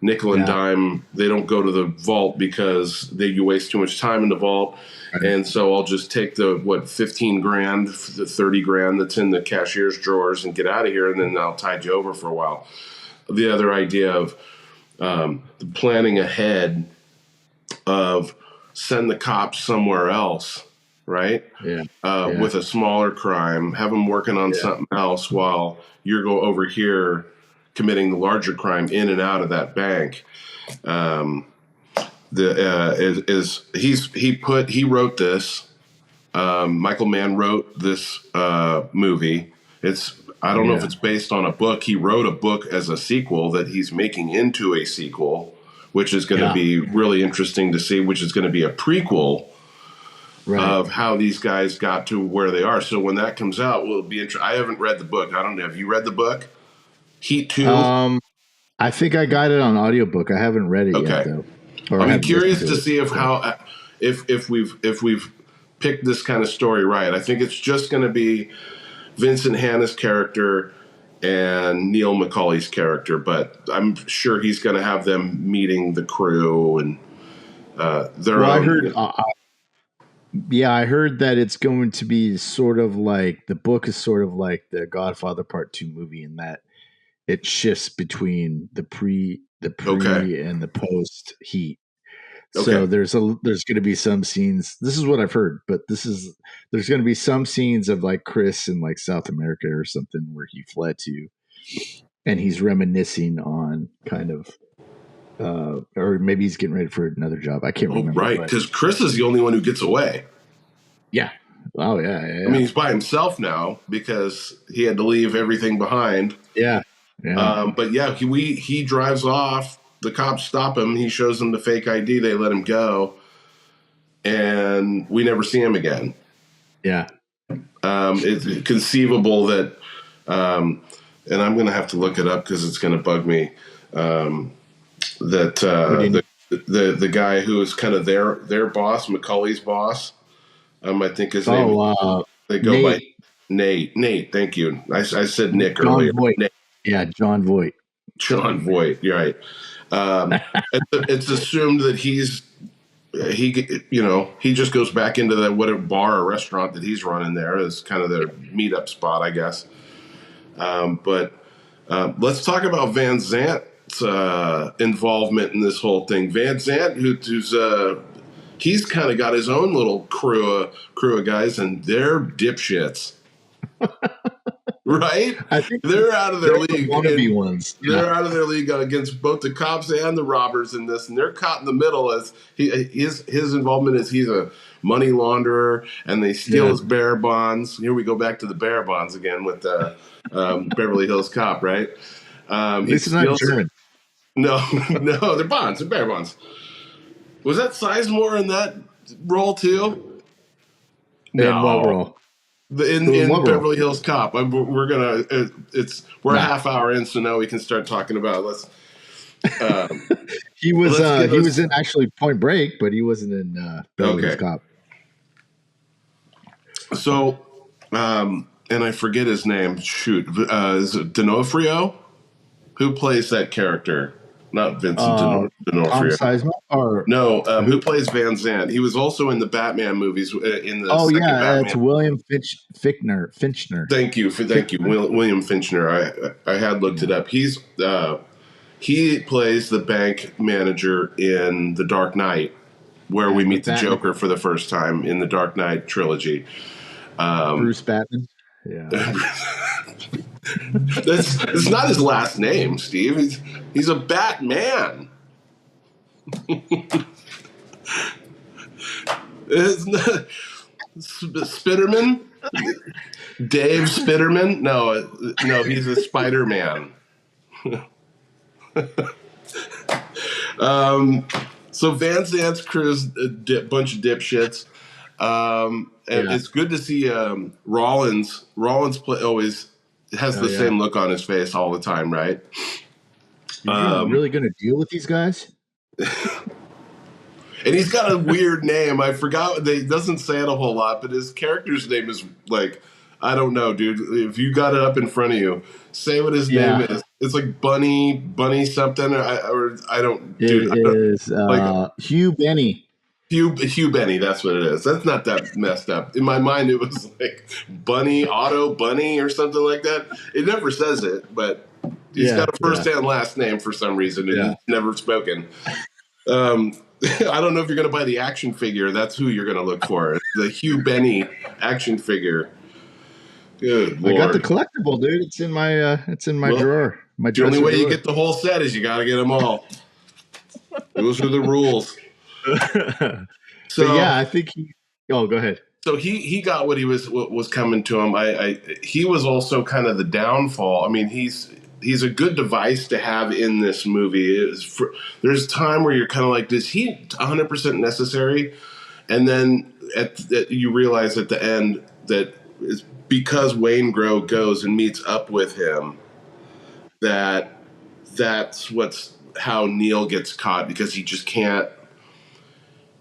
[SPEAKER 2] nickel and
[SPEAKER 1] yeah,
[SPEAKER 2] dime. They don't go to the vault because you waste too much time in the vault.
[SPEAKER 1] right,
[SPEAKER 2] And so I'll just take the 15 grand, the 30 grand that's in the cashier's drawers and get out of here, and then I'll tide you over for a while. The other idea of planning ahead of send the cops somewhere else, right?
[SPEAKER 1] yeah, yeah,
[SPEAKER 2] With a smaller crime, have them working on
[SPEAKER 1] yeah,
[SPEAKER 2] something else while you're go over here committing the larger crime in and out of that bank. Um, he wrote this. Michael Mann wrote this movie. I don't know if
[SPEAKER 1] yeah.
[SPEAKER 2] it's based on a book. He wrote a book as a sequel that he's making into a sequel, which is going to
[SPEAKER 1] Yeah,
[SPEAKER 2] be really interesting to see, which is going to be a prequel
[SPEAKER 1] right.
[SPEAKER 2] of how these guys got to where they are. So when that comes out, will be interesting. I haven't read the book. I don't know. Have you read the book? Heat 2?
[SPEAKER 1] Um, I think I got it on audiobook. I haven't read it yet
[SPEAKER 2] Okay.
[SPEAKER 1] though, or
[SPEAKER 2] I'll
[SPEAKER 1] I
[SPEAKER 2] be
[SPEAKER 1] haven't listened
[SPEAKER 2] curious
[SPEAKER 1] to
[SPEAKER 2] to
[SPEAKER 1] it.
[SPEAKER 2] see
[SPEAKER 1] So
[SPEAKER 2] if we've picked this kind of story right. I think it's just going to be Vincent Hanna's character and Neil McCauley's character, but I'm sure he's going to have them meeting the crew and their
[SPEAKER 1] well, I
[SPEAKER 2] own.
[SPEAKER 1] heard. Yeah, I heard that it's going to be sort of like the book is sort of like the Godfather Part Two movie in that it shifts between
[SPEAKER 2] Okay.
[SPEAKER 1] and the post Heat. So
[SPEAKER 2] Okay.
[SPEAKER 1] there's going to be some scenes. This is what I've heard, but there's going to be some scenes of like Chris in like South America or something where he fled to, and he's reminiscing on kind of, or maybe he's getting ready for another job. I can't
[SPEAKER 2] Oh,
[SPEAKER 1] remember,
[SPEAKER 2] right.
[SPEAKER 1] but
[SPEAKER 2] Because Chris is the only one who gets away.
[SPEAKER 1] yeah, oh yeah, yeah,
[SPEAKER 2] I
[SPEAKER 1] yeah,
[SPEAKER 2] mean, he's by himself now because he had to leave everything behind.
[SPEAKER 1] yeah, yeah,
[SPEAKER 2] But yeah, he drives off. The cops stop him. He shows them the fake ID. They let him go, and we never see him again.
[SPEAKER 1] yeah.
[SPEAKER 2] It's conceivable that, and I'm going to have to look it up because it's going to bug me. That
[SPEAKER 1] What do you?
[SPEAKER 2] the guy who is kind of their boss, Macaulay's boss. I think his name.
[SPEAKER 1] Oh,
[SPEAKER 2] They go by
[SPEAKER 1] Nate,
[SPEAKER 2] Nate. Nate, thank you. I said Nick
[SPEAKER 1] John
[SPEAKER 2] earlier.
[SPEAKER 1] Voight.
[SPEAKER 2] Nate,
[SPEAKER 1] Yeah, John Voight.
[SPEAKER 2] John Voight. You're right. It's assumed that he just goes back into that whatever bar or restaurant that he's running there as kind of their meetup spot, I guess. But let's talk about Van Zant's involvement in this whole thing. Van Zant, who's he's kind of got his own little crew of guys, and they're dipshits, right?
[SPEAKER 1] I think
[SPEAKER 2] They're out of their
[SPEAKER 1] they're the
[SPEAKER 2] league,
[SPEAKER 1] wannabe
[SPEAKER 2] and
[SPEAKER 1] ones. Yeah,
[SPEAKER 2] they're out of their league against both the cops and the robbers in this, and they're caught in the middle as his involvement is he's a money launderer, and they steal
[SPEAKER 1] yeah.
[SPEAKER 2] his bearer bonds. Here we go back to the bearer bonds again with the Beverly Hills Cop, right?
[SPEAKER 1] At
[SPEAKER 2] He
[SPEAKER 1] least it's not
[SPEAKER 2] steals.
[SPEAKER 1] German.
[SPEAKER 2] No, no, they're bonds. They're bearer bonds. Was that Sizemore in that role too?
[SPEAKER 1] In what
[SPEAKER 2] No,
[SPEAKER 1] role?
[SPEAKER 2] In
[SPEAKER 1] What role?
[SPEAKER 2] Beverly Hills Cop. We're gonna we're a
[SPEAKER 1] Nah,
[SPEAKER 2] half hour in, so now we can start talking about
[SPEAKER 1] he was
[SPEAKER 2] let's
[SPEAKER 1] in actually Point Break, but he wasn't in Beverly Hills
[SPEAKER 2] okay.
[SPEAKER 1] Cop.
[SPEAKER 2] So and I forget his name. Shoot, is it D'Onofrio? Who plays that character? Not Vincent
[SPEAKER 1] Uh, Tom
[SPEAKER 2] D'Onofrio.
[SPEAKER 1] Sizemore or
[SPEAKER 2] No, who
[SPEAKER 1] who?
[SPEAKER 2] plays Van Zandt? He was also in the Batman movies, in the
[SPEAKER 1] Oh
[SPEAKER 2] second
[SPEAKER 1] yeah, it's
[SPEAKER 2] Batman.
[SPEAKER 1] William Finchner.
[SPEAKER 2] Thank you,
[SPEAKER 1] Fichtner.
[SPEAKER 2] William Finchner. I had looked it
[SPEAKER 1] Yeah,
[SPEAKER 2] up. He plays the bank manager in The Dark Knight, where we
[SPEAKER 1] and the
[SPEAKER 2] meet the
[SPEAKER 1] Batman,
[SPEAKER 2] Joker for the first time in the Dark Knight trilogy.
[SPEAKER 1] Bruce Batman. Yeah,
[SPEAKER 2] It's not his last name, Steve. He's a Batman. It's not, Spiderman, Dave Spiderman. No, he's a Spider Man. So Van Zant's crew's a bunch of dipshits. And
[SPEAKER 1] yeah.
[SPEAKER 2] it's good to see Rollins. Always has
[SPEAKER 1] Oh
[SPEAKER 2] the
[SPEAKER 1] yeah.
[SPEAKER 2] same look on his face all the time, right?
[SPEAKER 1] You're really going to deal with these guys?
[SPEAKER 2] And he's got a weird name. I forgot. He doesn't say it a whole lot, but his character's name is like, I don't know, dude. If you got it up in front of you, say what his name
[SPEAKER 1] Yeah,
[SPEAKER 2] is. It's like Bunny something. Or I don't,
[SPEAKER 1] it
[SPEAKER 2] dude. I don't
[SPEAKER 1] is
[SPEAKER 2] like
[SPEAKER 1] Hugh Benny.
[SPEAKER 2] Hugh Benny. That's what it is. That's not that messed up. In my mind, it was like Otto Bunny or something like that. It never says it, but he's
[SPEAKER 1] Yeah,
[SPEAKER 2] got a
[SPEAKER 1] yeah,
[SPEAKER 2] first and last name for some reason, and
[SPEAKER 1] yeah.
[SPEAKER 2] it's never spoken. Um, I don't know if you're going to buy the action figure. That's who you're going to look for. The Hugh Benny action figure. Good
[SPEAKER 1] I got the
[SPEAKER 2] lord.
[SPEAKER 1] collectible, dude. It's in my
[SPEAKER 2] Well,
[SPEAKER 1] drawer, my
[SPEAKER 2] the only
[SPEAKER 1] dresser
[SPEAKER 2] way you
[SPEAKER 1] drawer.
[SPEAKER 2] get the whole set is you got to get them all. Those are the rules.
[SPEAKER 1] But yeah,
[SPEAKER 2] So,
[SPEAKER 1] I think he. Oh, go ahead.
[SPEAKER 2] he got what was coming to him. He was also kind of the downfall. I mean, he's a good device to have in this movie. There's time where you're kind of like, is he 100% necessary? And then you realize at the end that it's because Wayne Grove goes and meets up with him that that's what's how Neil gets caught, because he just can't.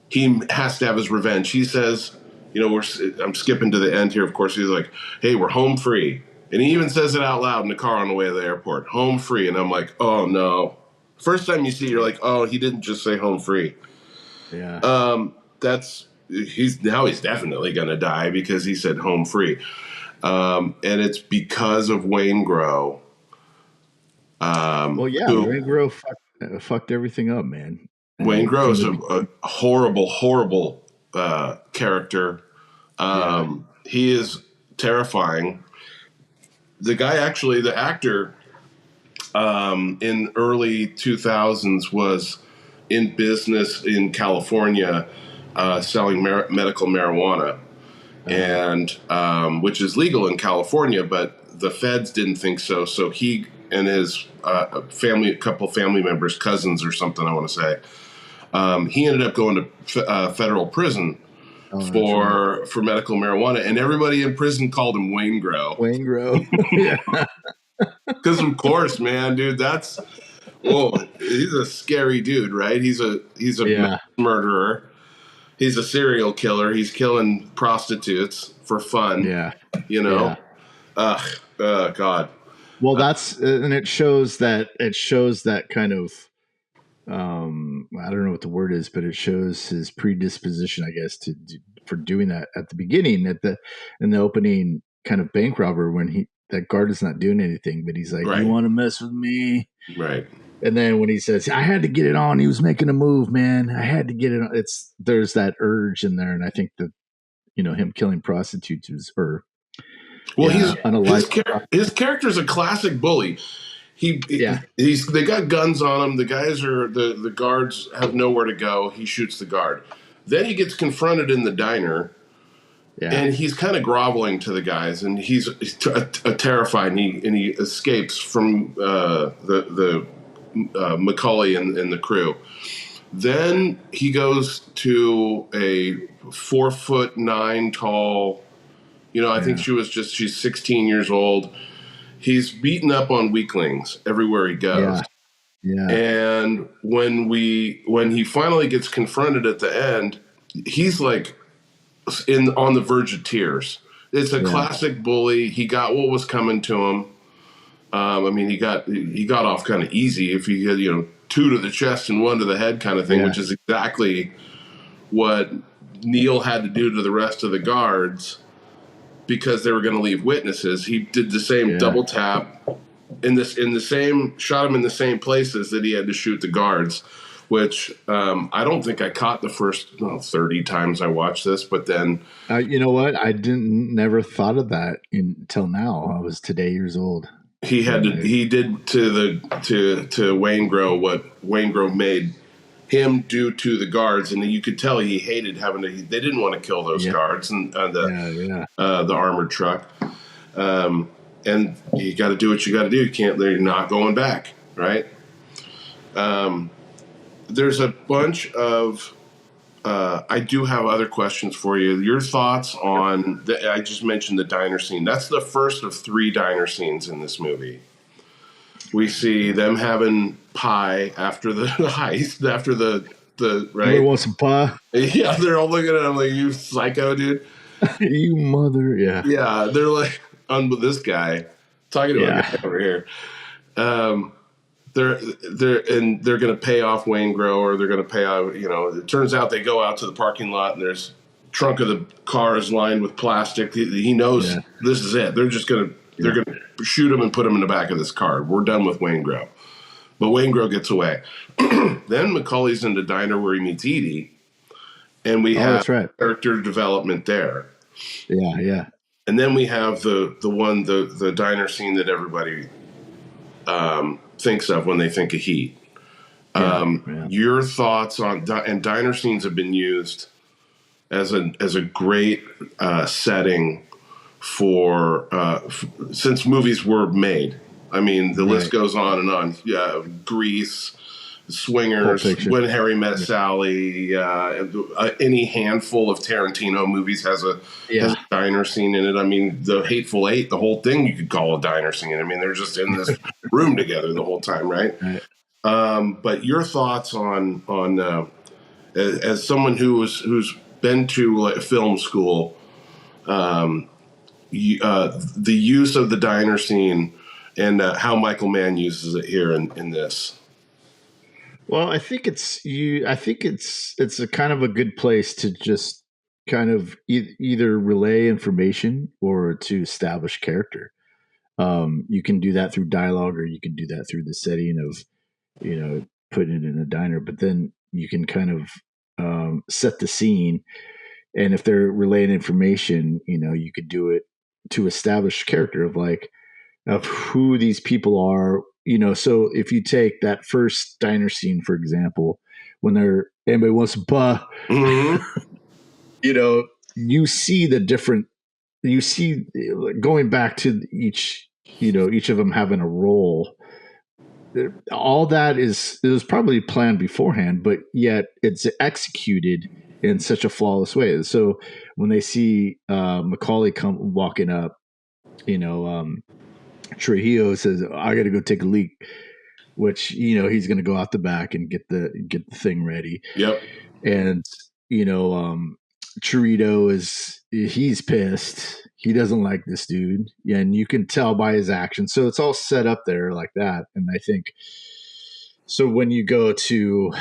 [SPEAKER 2] He has to have his revenge. He says, I'm skipping to the end here. Of course, he's like, "Hey, we're home free," and he even says it out loud in the car on the way to the airport, "Home free." And I'm like, "Oh no!" First time you see it, you're like, "Oh, he didn't just say home free."
[SPEAKER 1] Yeah.
[SPEAKER 2] That's he's definitely gonna die because he said home free, and it's because of Wayne Grow.
[SPEAKER 1] Well, yeah,
[SPEAKER 2] Who
[SPEAKER 1] Wayne Grove fucked everything up, man.
[SPEAKER 2] Wayne Grow
[SPEAKER 1] From
[SPEAKER 2] is
[SPEAKER 1] the
[SPEAKER 2] a
[SPEAKER 1] beginning.
[SPEAKER 2] horrible character.
[SPEAKER 1] Yeah.
[SPEAKER 2] He is terrifying. The guy, actually, the actor, in early 2000s was in business in California, selling medical marijuana,
[SPEAKER 1] Uh,
[SPEAKER 2] and which is legal in California, but the feds didn't think so. So he and his a couple family members, cousins or something, I want to say, he ended up going to federal prison
[SPEAKER 1] oh, that's right.
[SPEAKER 2] for medical marijuana, and everybody in prison called him Wayne Grow.
[SPEAKER 1] Wayne Grove. Yeah.
[SPEAKER 2] Because of course, man, dude, he's a scary dude, right? He's a mass
[SPEAKER 1] Yeah.
[SPEAKER 2] murderer. He's a serial killer. He's killing prostitutes for fun,
[SPEAKER 1] Yeah.
[SPEAKER 2] you know.
[SPEAKER 1] Yeah.
[SPEAKER 2] Ugh, God.
[SPEAKER 1] Well, that's and it shows that kind of I don't know what the word is, but it shows his predisposition, I guess, for doing that at the beginning, in the opening kind of bank robber, when that guard is not doing anything, but he's like, "You
[SPEAKER 2] Right,
[SPEAKER 1] want to mess with me?"
[SPEAKER 2] right.
[SPEAKER 1] And then when he says, "I had to get it on," he was making a move, man. I had to get it on. There's that urge in there, and I think that him killing prostitutes was, or
[SPEAKER 2] Well,
[SPEAKER 1] yeah, unalived.
[SPEAKER 2] his character's a classic bully.
[SPEAKER 1] Yeah,
[SPEAKER 2] He's they got guns on him. The guys are the guards have nowhere to go. He shoots the guard. Then he gets confronted in the diner,
[SPEAKER 1] yeah,
[SPEAKER 2] and he's kind of groveling to the guys, and he's terrified, and he escapes from the Macaulay and the crew. Then he goes to a 4'9" tall I think
[SPEAKER 1] Yeah.
[SPEAKER 2] she's 16 years old. He's beaten up on weaklings everywhere he goes.
[SPEAKER 1] Yeah. Yeah.
[SPEAKER 2] And when he finally gets confronted at the end, he's like in on the verge of tears. It's a
[SPEAKER 1] Yeah.
[SPEAKER 2] classic bully. He got what was coming to him. I mean, he got off kind of easy if he had, two to the chest and one to the head kind of thing,
[SPEAKER 1] Yeah.
[SPEAKER 2] which is exactly what Neil had to do to the rest of the guards because they were going to leave witnesses. He did the same
[SPEAKER 1] Yeah.
[SPEAKER 2] double tap in the same shot him in the same places that he had to shoot the guards. Which I don't think I caught the first 30 times I watched this, but then
[SPEAKER 1] You know what? I didn't never thought of that until now. I was today years old.
[SPEAKER 2] he did to Waingro what Waingro made him do to the guards, and you could tell he hated having to. They didn't want to kill those
[SPEAKER 1] Yeah.
[SPEAKER 2] guards and
[SPEAKER 1] Yeah. Yeah.
[SPEAKER 2] the armored truck. And you got to do what you got to do. You can't. They're not going back, right? There's a bunch of. I do have other questions for you. Your thoughts on I just mentioned the diner scene. That's the first of 3 diner scenes in this movie. We see them having pie after the heist, after the
[SPEAKER 1] Everybody
[SPEAKER 2] right.
[SPEAKER 1] wants some pie.
[SPEAKER 2] Yeah, they're all looking at him like, you psycho, dude.
[SPEAKER 1] You mother. Yeah.
[SPEAKER 2] Yeah, they're like, on with this guy, talking to a
[SPEAKER 1] Yeah.
[SPEAKER 2] guy over here. Um, they're going to pay off Wayne Grow, or they're going to pay out. It turns out they go out to the parking lot, and there's trunk of the car is lined with plastic. He knows
[SPEAKER 1] Yeah.
[SPEAKER 2] this is it. They're going to shoot him and put him in the back of this car. We're done with Wayne Grow, but Wayne Grow gets away. Then Macaulay's in the diner where he meets Edie, and we
[SPEAKER 1] Oh,
[SPEAKER 2] have
[SPEAKER 1] that's right.
[SPEAKER 2] character development there.
[SPEAKER 1] Yeah. Yeah.
[SPEAKER 2] And then we have the diner scene that everybody thinks of when they think of Heat.
[SPEAKER 1] Yeah.
[SPEAKER 2] Your thoughts on and diner scenes have been used as a great setting for since movies were made. I mean, the list goes on and on. Yeah, Grease, Swingers, When Harry Met Sally. Any handful of Tarantino movies has a diner scene in it. I mean, the Hateful Eight, the whole thing you could call a diner scene. I mean, they're just in this room together the whole time, right? But your thoughts on as someone who's been to like film school, the use of the diner scene and how Michael Mann uses it here in this.
[SPEAKER 1] Well, I think it's you. I think it's a kind of a good place to just kind of either relay information or to establish character. You can do that through dialogue, or you can do that through the setting of putting it in a diner. But then you can kind of set the scene, and if they're relaying information, you could do it to establish character of who these people are. So if you take that first diner scene, for example, when anybody wants to buy,
[SPEAKER 2] Mm-hmm.
[SPEAKER 1] you see the different, you see going back to each of them having a role. All that it was probably planned beforehand, but yet it's executed in such a flawless way. So when they see Macaulay come walking up, Trujillo says, "I got to go take a leak," which he's going to go out the back and get the thing ready.
[SPEAKER 2] Yep.
[SPEAKER 1] And Churrito he's pissed. He doesn't like this dude, and you can tell by his actions. So it's all set up there like that. And I think so when you go to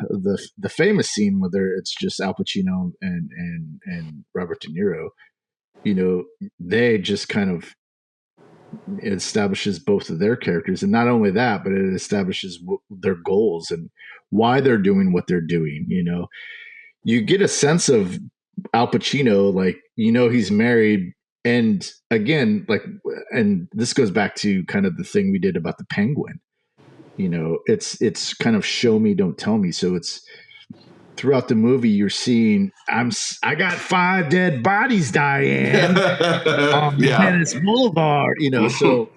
[SPEAKER 1] the famous scene, whether it's just Al Pacino and Robert De Niro, they just kind of it establishes both of their characters, and not only that, but it establishes their goals and why they're doing what they're doing. You get a sense of Al Pacino, like he's married, and again, and this goes back to kind of the thing we did about the Penguin. It's kind of show me, don't tell me. So it's throughout the movie you're seeing I got 5 dead bodies, Diane, on Venice Boulevard. So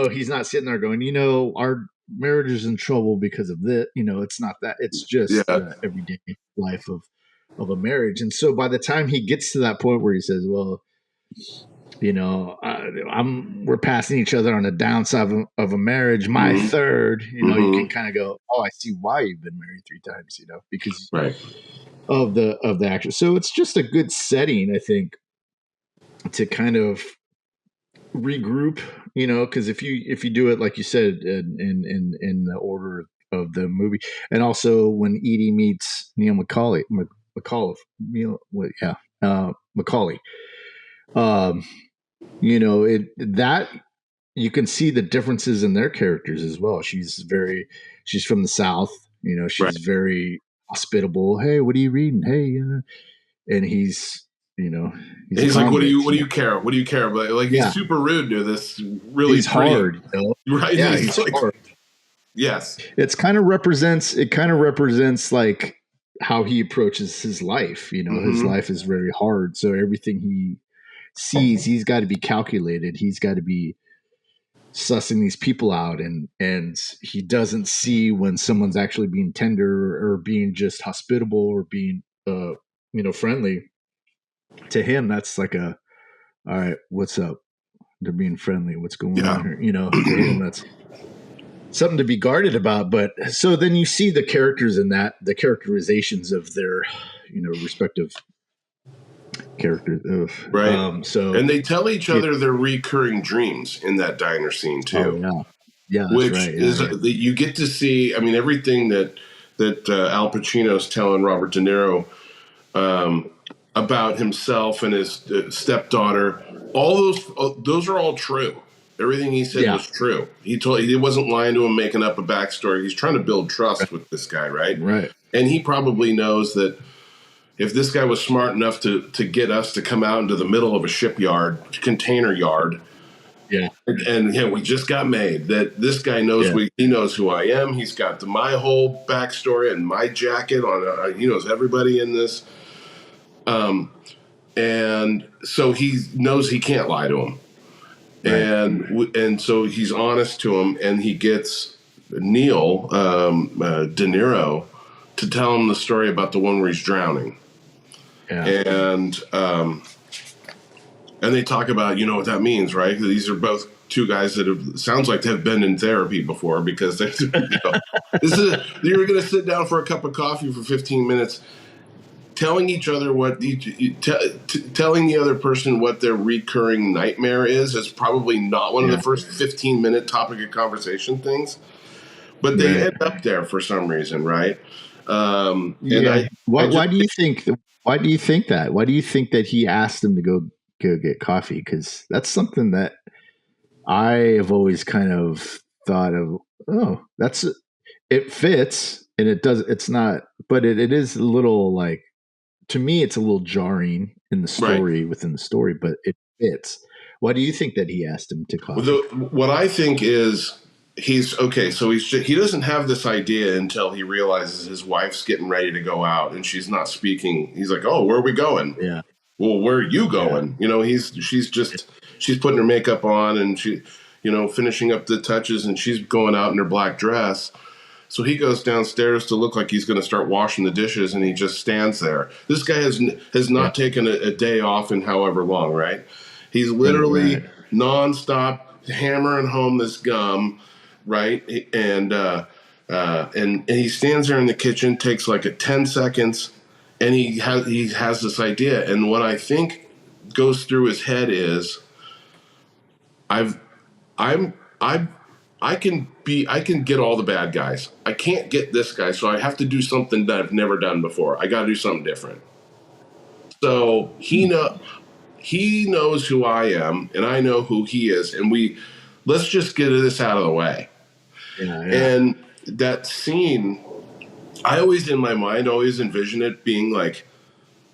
[SPEAKER 1] he's not sitting there going, our marriage is in trouble because of this. It's not that. It's just the everyday life of a marriage. And so by the time he gets to that point where he says, well, we're passing each other on the downside of a marriage. My
[SPEAKER 2] Mm-hmm.
[SPEAKER 1] third, you can
[SPEAKER 2] Mm-hmm.
[SPEAKER 1] kind of go, oh, I see why you've been married 3 times, because
[SPEAKER 2] Right.
[SPEAKER 1] of the action. So it's just a good setting, I think, to kind of regroup, because if you do it like you said in the order of the movie, and also when Edie meets Neil McCauliffe, Neil, yeah, Macaulay, um, it that you can see the differences in their characters as well. She's from the South,
[SPEAKER 2] Right.
[SPEAKER 1] she's very hospitable. Hey, what are you reading? Hey, and you know, he's a
[SPEAKER 2] He's like,
[SPEAKER 1] convict.
[SPEAKER 2] what do you care? What do you care? But like, he's
[SPEAKER 1] Yeah,
[SPEAKER 2] super rude to this really
[SPEAKER 1] he's
[SPEAKER 2] pretty,
[SPEAKER 1] hard.
[SPEAKER 2] right?
[SPEAKER 1] Yeah,
[SPEAKER 2] He's
[SPEAKER 1] he's
[SPEAKER 2] like,
[SPEAKER 1] hard.
[SPEAKER 2] yes,
[SPEAKER 1] It kind of represents like how he approaches his life. His
[SPEAKER 2] mm-hmm.
[SPEAKER 1] life is very hard, so everything he sees, he's got to be calculated. He's got to be sussing these people out, and he doesn't see when someone's actually being tender or being just hospitable or being friendly. To him, that's like a, all right, what's up? They're being friendly. What's going
[SPEAKER 2] Yeah,
[SPEAKER 1] on here? To him, that's something to be guarded about. But so then you see the characters in that, the characterizations of their, respective characters.
[SPEAKER 2] right.
[SPEAKER 1] So
[SPEAKER 2] And they tell each
[SPEAKER 1] yeah.
[SPEAKER 2] other their recurring dreams in that diner scene
[SPEAKER 1] Oh
[SPEAKER 2] too,
[SPEAKER 1] yeah, yeah, that's
[SPEAKER 2] which
[SPEAKER 1] right. Yeah,
[SPEAKER 2] is
[SPEAKER 1] yeah,
[SPEAKER 2] that you get to see. I mean, everything that Al Pacino's telling Robert De Niro um, about himself and his stepdaughter. All those are all true. Everything he said
[SPEAKER 1] yeah.
[SPEAKER 2] was true. He wasn't lying to him, making up a backstory. He's trying to build trust with this guy, right?
[SPEAKER 1] Right.
[SPEAKER 2] And he probably knows that if this guy was smart enough to get us to come out into the middle of a shipyard, container yard,
[SPEAKER 1] Yeah,
[SPEAKER 2] and yeah, we just got made. That this guy knows
[SPEAKER 1] yeah,
[SPEAKER 2] he knows who I am. He's got my whole backstory and my jacket on. He knows everybody in this. And so he knows he can't lie to him,
[SPEAKER 1] right.
[SPEAKER 2] and so he's honest to him, and he gets Neil De Niro to tell him the story about the one where he's drowning,
[SPEAKER 1] Yeah,
[SPEAKER 2] and they talk about what that means, right? These are both two guys that have sounds like they've been in therapy before because they this is you're going to sit down for a cup of coffee for 15 minutes telling each other telling the other person what their recurring nightmare is probably not one of the
[SPEAKER 1] yeah,
[SPEAKER 2] first 15-minute topic of conversation things, but they
[SPEAKER 1] right.
[SPEAKER 2] end up there for some reason, right? And
[SPEAKER 1] Yeah.
[SPEAKER 2] I
[SPEAKER 1] Why?
[SPEAKER 2] just
[SPEAKER 1] Why do you think? Why do you think that? Why do you think that he asked him to go get coffee? Because that's something that I have always kind of thought of. Oh, it fits, and it does. It's not, but it is a little like, to me, it's a little jarring in the
[SPEAKER 2] right.
[SPEAKER 1] story within the story, but it fits. Why do you think that he asked him to coffee?
[SPEAKER 2] What I think is he's okay. So he doesn't have this idea until he realizes his wife's getting ready to go out and she's not speaking. He's like, "Oh, where are we going?"
[SPEAKER 1] Yeah,
[SPEAKER 2] Well, where are you
[SPEAKER 1] yeah,
[SPEAKER 2] going? She's putting her makeup on and finishing up the touches and she's going out in her black dress. So he goes downstairs to look like he's going to start washing the dishes, and he just stands there. This guy has
[SPEAKER 1] yeah.
[SPEAKER 2] not taken a day off in however long, right? He's
[SPEAKER 1] Right,
[SPEAKER 2] literally
[SPEAKER 1] right.
[SPEAKER 2] nonstop hammering home this gum, right? And he stands there in the kitchen, takes like 10 seconds, and he has this idea. And what I think goes through his head is, I've I'm I I can get all the bad guys. I can't get this guy, so I have to do something that I've never done before. I got to do something different. So
[SPEAKER 1] Hmm.
[SPEAKER 2] he knows who I am, and I know who he is, and let's just get this out of the way.
[SPEAKER 1] Yeah, yeah,
[SPEAKER 2] And that scene, I always in my mind always envision it being like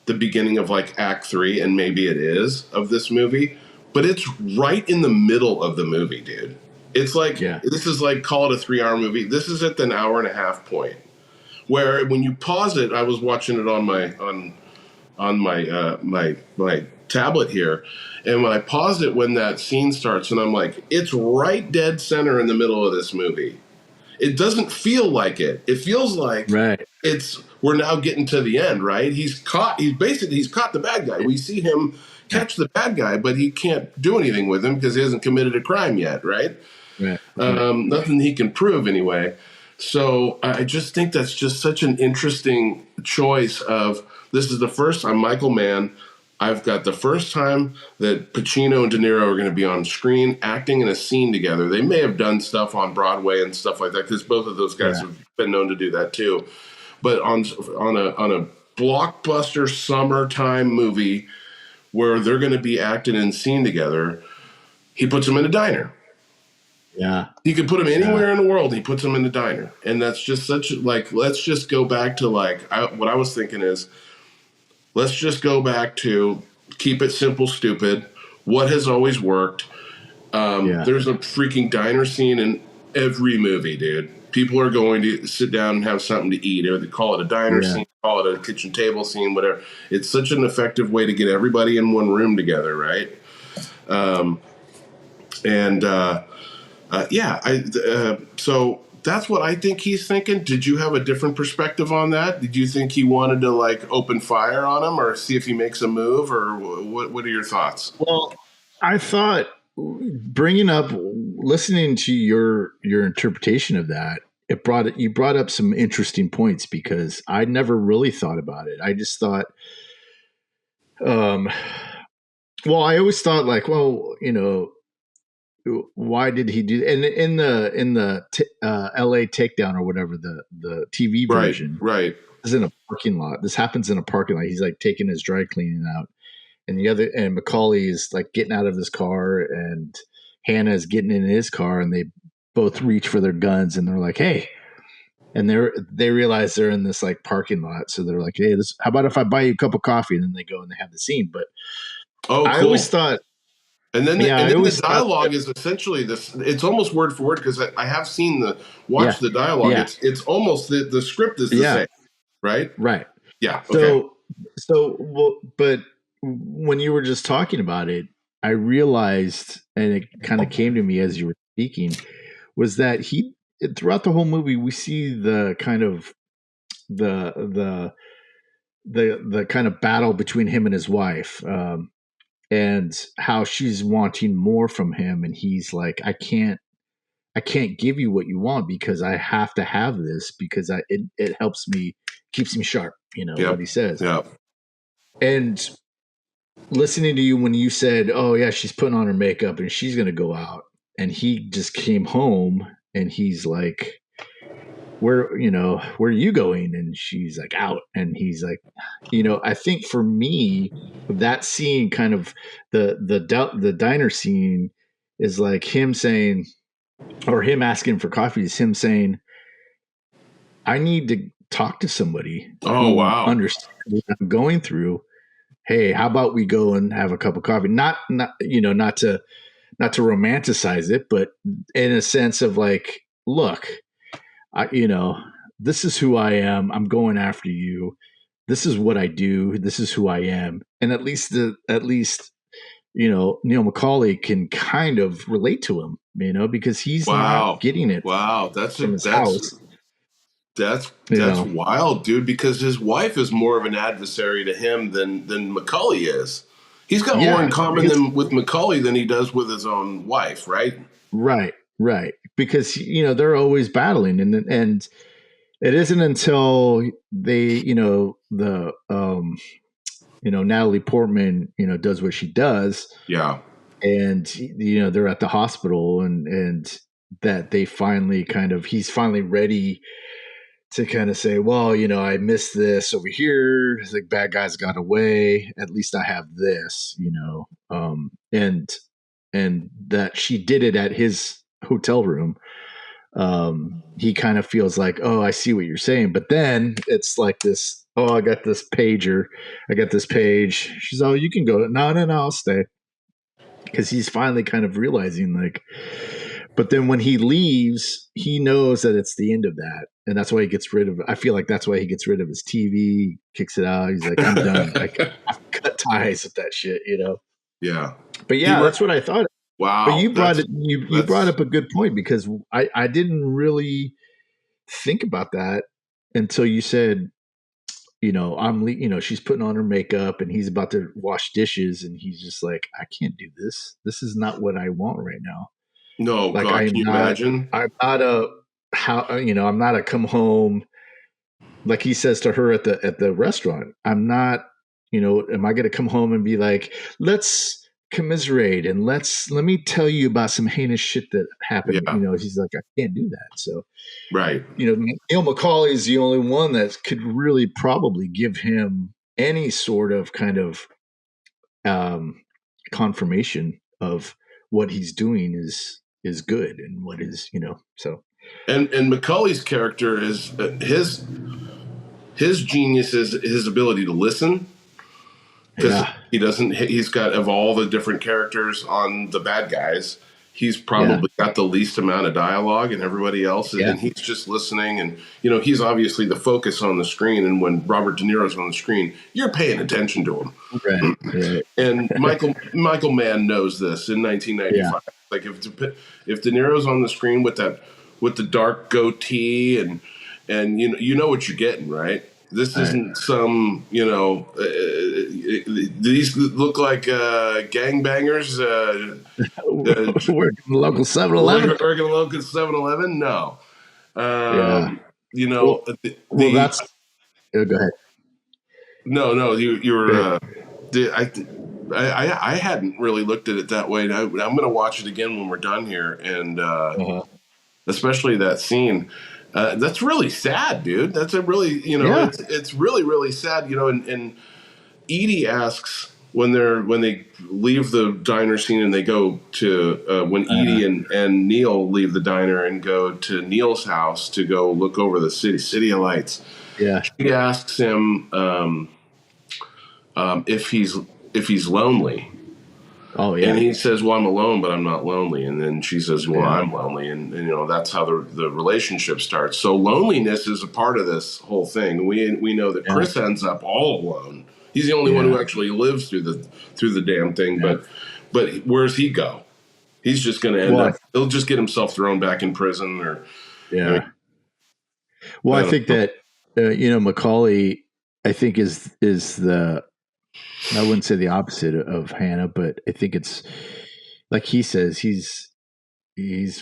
[SPEAKER 2] the beginning of like Act 3, and maybe it is of this movie, but it's right in the middle of the movie, dude. It's like
[SPEAKER 1] yeah,
[SPEAKER 2] this is like call it a 3 hour movie. This is at an hour and a half point where when you pause it, I was watching it on my tablet here, and when I paused it when that scene starts, and I'm like, it's right dead center in the middle of this movie, It doesn't feel like it. It feels like
[SPEAKER 1] Right.
[SPEAKER 2] we're now getting to the end, right? He's caught the bad guy. We see him
[SPEAKER 1] Yeah.
[SPEAKER 2] catch the bad guy, but he can't do anything with him because he hasn't committed a crime yet, right?
[SPEAKER 1] Right. Right.
[SPEAKER 2] Nothing he can prove anyway. So I just think that's just such an interesting choice of this is the first time Michael Mann. I've got the first time that Pacino and De Niro are going to be on screen acting in a scene together. They may have done stuff on Broadway and stuff like that because both of those guys
[SPEAKER 1] Yeah.
[SPEAKER 2] have been known to do that too. But on a blockbuster summertime movie where they're going to be acting in scene together, he puts them in a diner.
[SPEAKER 1] Yeah.
[SPEAKER 2] He could put them
[SPEAKER 1] Yeah.
[SPEAKER 2] anywhere in the world. He puts them in the diner, and that's just such like. Let's just go back to what I was thinking is. Let's just go back to keep it simple, stupid. What has always worked?
[SPEAKER 1] Yeah.
[SPEAKER 2] There's a freaking diner scene in every movie, dude. People are going to sit down and have something to eat. Or they call it a diner
[SPEAKER 1] Yeah.
[SPEAKER 2] scene, call it a kitchen table scene, whatever. It's such an effective way to get everybody in one room together, right? And yeah, so that's what I think he's thinking. Did you have a different perspective on that? Did you think he wanted to like open fire on him or see if he makes a move, or what are your thoughts?
[SPEAKER 1] Well, I thought bringing up, listening to your interpretation of that, you brought up some interesting points because I never really thought about it. I just thought, um, well, I always thought like, well, why did he do? And in the L.A. takedown or whatever the TV
[SPEAKER 2] Right,
[SPEAKER 1] version
[SPEAKER 2] right.
[SPEAKER 1] is in a parking lot. This happens in a parking lot. He's like taking his dry cleaning out, and Macaulay is like getting out of his car, and Hannah is getting in his car, and they both reach for their guns, and they're like, "Hey!" And they realize they're in this like parking lot, so they're like, "Hey, how about if I buy you a cup of coffee?" And then they go and they have the scene. But
[SPEAKER 2] Oh,
[SPEAKER 1] I always
[SPEAKER 2] cool.
[SPEAKER 1] thought,
[SPEAKER 2] And
[SPEAKER 1] yeah, I
[SPEAKER 2] then the
[SPEAKER 1] always thought that,
[SPEAKER 2] dialogue is essentially this. It's almost word for word because I have seen
[SPEAKER 1] yeah,
[SPEAKER 2] watch the dialogue.
[SPEAKER 1] yeah,
[SPEAKER 2] It's almost the script is the
[SPEAKER 1] yeah,
[SPEAKER 2] same, right?
[SPEAKER 1] right.
[SPEAKER 2] Yeah. Okay.
[SPEAKER 1] So, well, but when you were just talking about it, I realized, and it kind of came to me as you were speaking, was that he throughout the whole movie we see the kind of the the the kind of battle between him and his wife, and how she's wanting more from him, and he's like, I can't give you what you want because I have to have this because it helps me, keeps me sharp, what
[SPEAKER 2] Yep.
[SPEAKER 1] he says.
[SPEAKER 2] Yep.
[SPEAKER 1] And listening to you when you said, "Oh yeah, she's putting on her makeup and she's gonna go out," and he just came home and he's like, where are you going?" And she's like, "Out," and he's like, I think for me that scene, kind of the diner scene, is like him saying, or him asking for coffee, is him saying, "I need to talk to somebody
[SPEAKER 2] Oh,
[SPEAKER 1] who
[SPEAKER 2] wow.
[SPEAKER 1] understands what I'm going through. Hey, how about we go and have a cup of coffee?" Not to romanticize it, but in a sense of like, look, I this is who I am. I'm going after you. This is what I do. This is who I am. And at least Neil Macaulay can kind of relate to him, because he's not
[SPEAKER 2] Wow.
[SPEAKER 1] getting it
[SPEAKER 2] Wow. That's a
[SPEAKER 1] from his house.
[SPEAKER 2] that's
[SPEAKER 1] You
[SPEAKER 2] that's
[SPEAKER 1] know,
[SPEAKER 2] wild, dude. Because his wife is more of an adversary to him than Macaulay is. He's got more in
[SPEAKER 1] yeah,
[SPEAKER 2] common
[SPEAKER 1] because
[SPEAKER 2] than with Macaulay than he does with his own wife, right?
[SPEAKER 1] right, right, because they're always battling, and it isn't until they, the Natalie Portman, does what she does,
[SPEAKER 2] Yeah.
[SPEAKER 1] and they're at the hospital, and that they finally he's finally ready to kind of say, well, I missed this over here. The bad guys got away. At least I have this, and that she did it at his hotel room. He kind of feels like, oh, I see what you're saying. But then it's like this, oh, I got this pager. I got this page. She's, oh, you can go. No, no, no, I'll stay. Because he's finally kind of realizing, like, but then when he leaves, he knows that it's the end of that. And that's why he gets rid of, I feel like that's why he gets rid of his TV, kicks it out. He's like, I'm done. I've cut ties with that shit.
[SPEAKER 2] Yeah.
[SPEAKER 1] But
[SPEAKER 2] He
[SPEAKER 1] yeah,
[SPEAKER 2] re-
[SPEAKER 1] that's what I thought. But
[SPEAKER 2] wow.
[SPEAKER 1] you brought it. You brought
[SPEAKER 2] That's
[SPEAKER 1] up a good point because I didn't really. think about that until you said, she's putting on her makeup and he's about to wash dishes and he's just like, I can't do this. This is not what I want right now.
[SPEAKER 2] No,
[SPEAKER 1] Like
[SPEAKER 2] God, can you imagine?
[SPEAKER 1] I'm not a I'm not a come home, like he says to her at the restaurant. I'm not, am I going to come home and be like, let's commiserate and let me tell you about some heinous shit that happened.
[SPEAKER 2] Yeah,
[SPEAKER 1] He's like, I can't do that. So,
[SPEAKER 2] right.
[SPEAKER 1] Neil McCauley is the only one that could really probably give him any sort of kind of um, confirmation of what he's doing is good and what is, so
[SPEAKER 2] And Macaulay's character is his genius is his ability to listen, because
[SPEAKER 1] yeah,
[SPEAKER 2] he doesn't. He's got, of all the different characters on the bad guys, he's
[SPEAKER 1] yeah,
[SPEAKER 2] probably got the least amount of dialogue, and everybody else,
[SPEAKER 1] yeah,
[SPEAKER 2] and he's just listening. And he's obviously the focus on the screen. And when Robert De Niro's on the screen, you're paying attention to him.
[SPEAKER 1] right, right,
[SPEAKER 2] And Michael Mann knows this in
[SPEAKER 1] yeah,
[SPEAKER 2] 1995. Like, if De Niro's on the screen with the dark goatee, and you know what you're getting, right? This
[SPEAKER 1] right.
[SPEAKER 2] isn't some, these look like gangbangers
[SPEAKER 1] Working the local 7-Eleven.
[SPEAKER 2] working a local 7-Eleven. No.
[SPEAKER 1] Yeah.
[SPEAKER 2] Um,
[SPEAKER 1] Well, well,
[SPEAKER 2] the
[SPEAKER 1] that's. Go ahead.
[SPEAKER 2] no, you
[SPEAKER 1] Go
[SPEAKER 2] were.
[SPEAKER 1] ahead.
[SPEAKER 2] I hadn't really looked at it that way. And I'm going to watch it again when we're done here, and
[SPEAKER 1] Uh-huh.
[SPEAKER 2] especially that scene. That's really sad, dude. That's a really,
[SPEAKER 1] Yeah.
[SPEAKER 2] it's really really sad. And Edie asks when they leave the diner scene and they go to when
[SPEAKER 1] Uh,
[SPEAKER 2] Edie and Neil leave the diner and go to Neil's house to go look over the city of lights.
[SPEAKER 1] yeah.
[SPEAKER 2] She asks him if he's lonely.
[SPEAKER 1] Oh
[SPEAKER 2] And
[SPEAKER 1] yeah.
[SPEAKER 2] he says, "Well, I'm alone, but I'm not lonely." And then she says, "Well,
[SPEAKER 1] Yeah.
[SPEAKER 2] I'm lonely," and that's how the relationship starts. So loneliness is a part of this whole thing. We know that
[SPEAKER 1] Yeah.
[SPEAKER 2] Chris ends up all alone. He's the only one
[SPEAKER 1] Yeah.
[SPEAKER 2] who actually lives through the damn thing.
[SPEAKER 1] Yeah.
[SPEAKER 2] But where's he go? He's just going to end
[SPEAKER 1] Well,
[SPEAKER 2] up. He'll just get himself thrown back in prison, or I mean,
[SPEAKER 1] yeah. Well,
[SPEAKER 2] I
[SPEAKER 1] I
[SPEAKER 2] don't
[SPEAKER 1] think
[SPEAKER 2] know.
[SPEAKER 1] that Macaulay, I think is the, I wouldn't say the opposite of Hannah, but I think it's like he says he's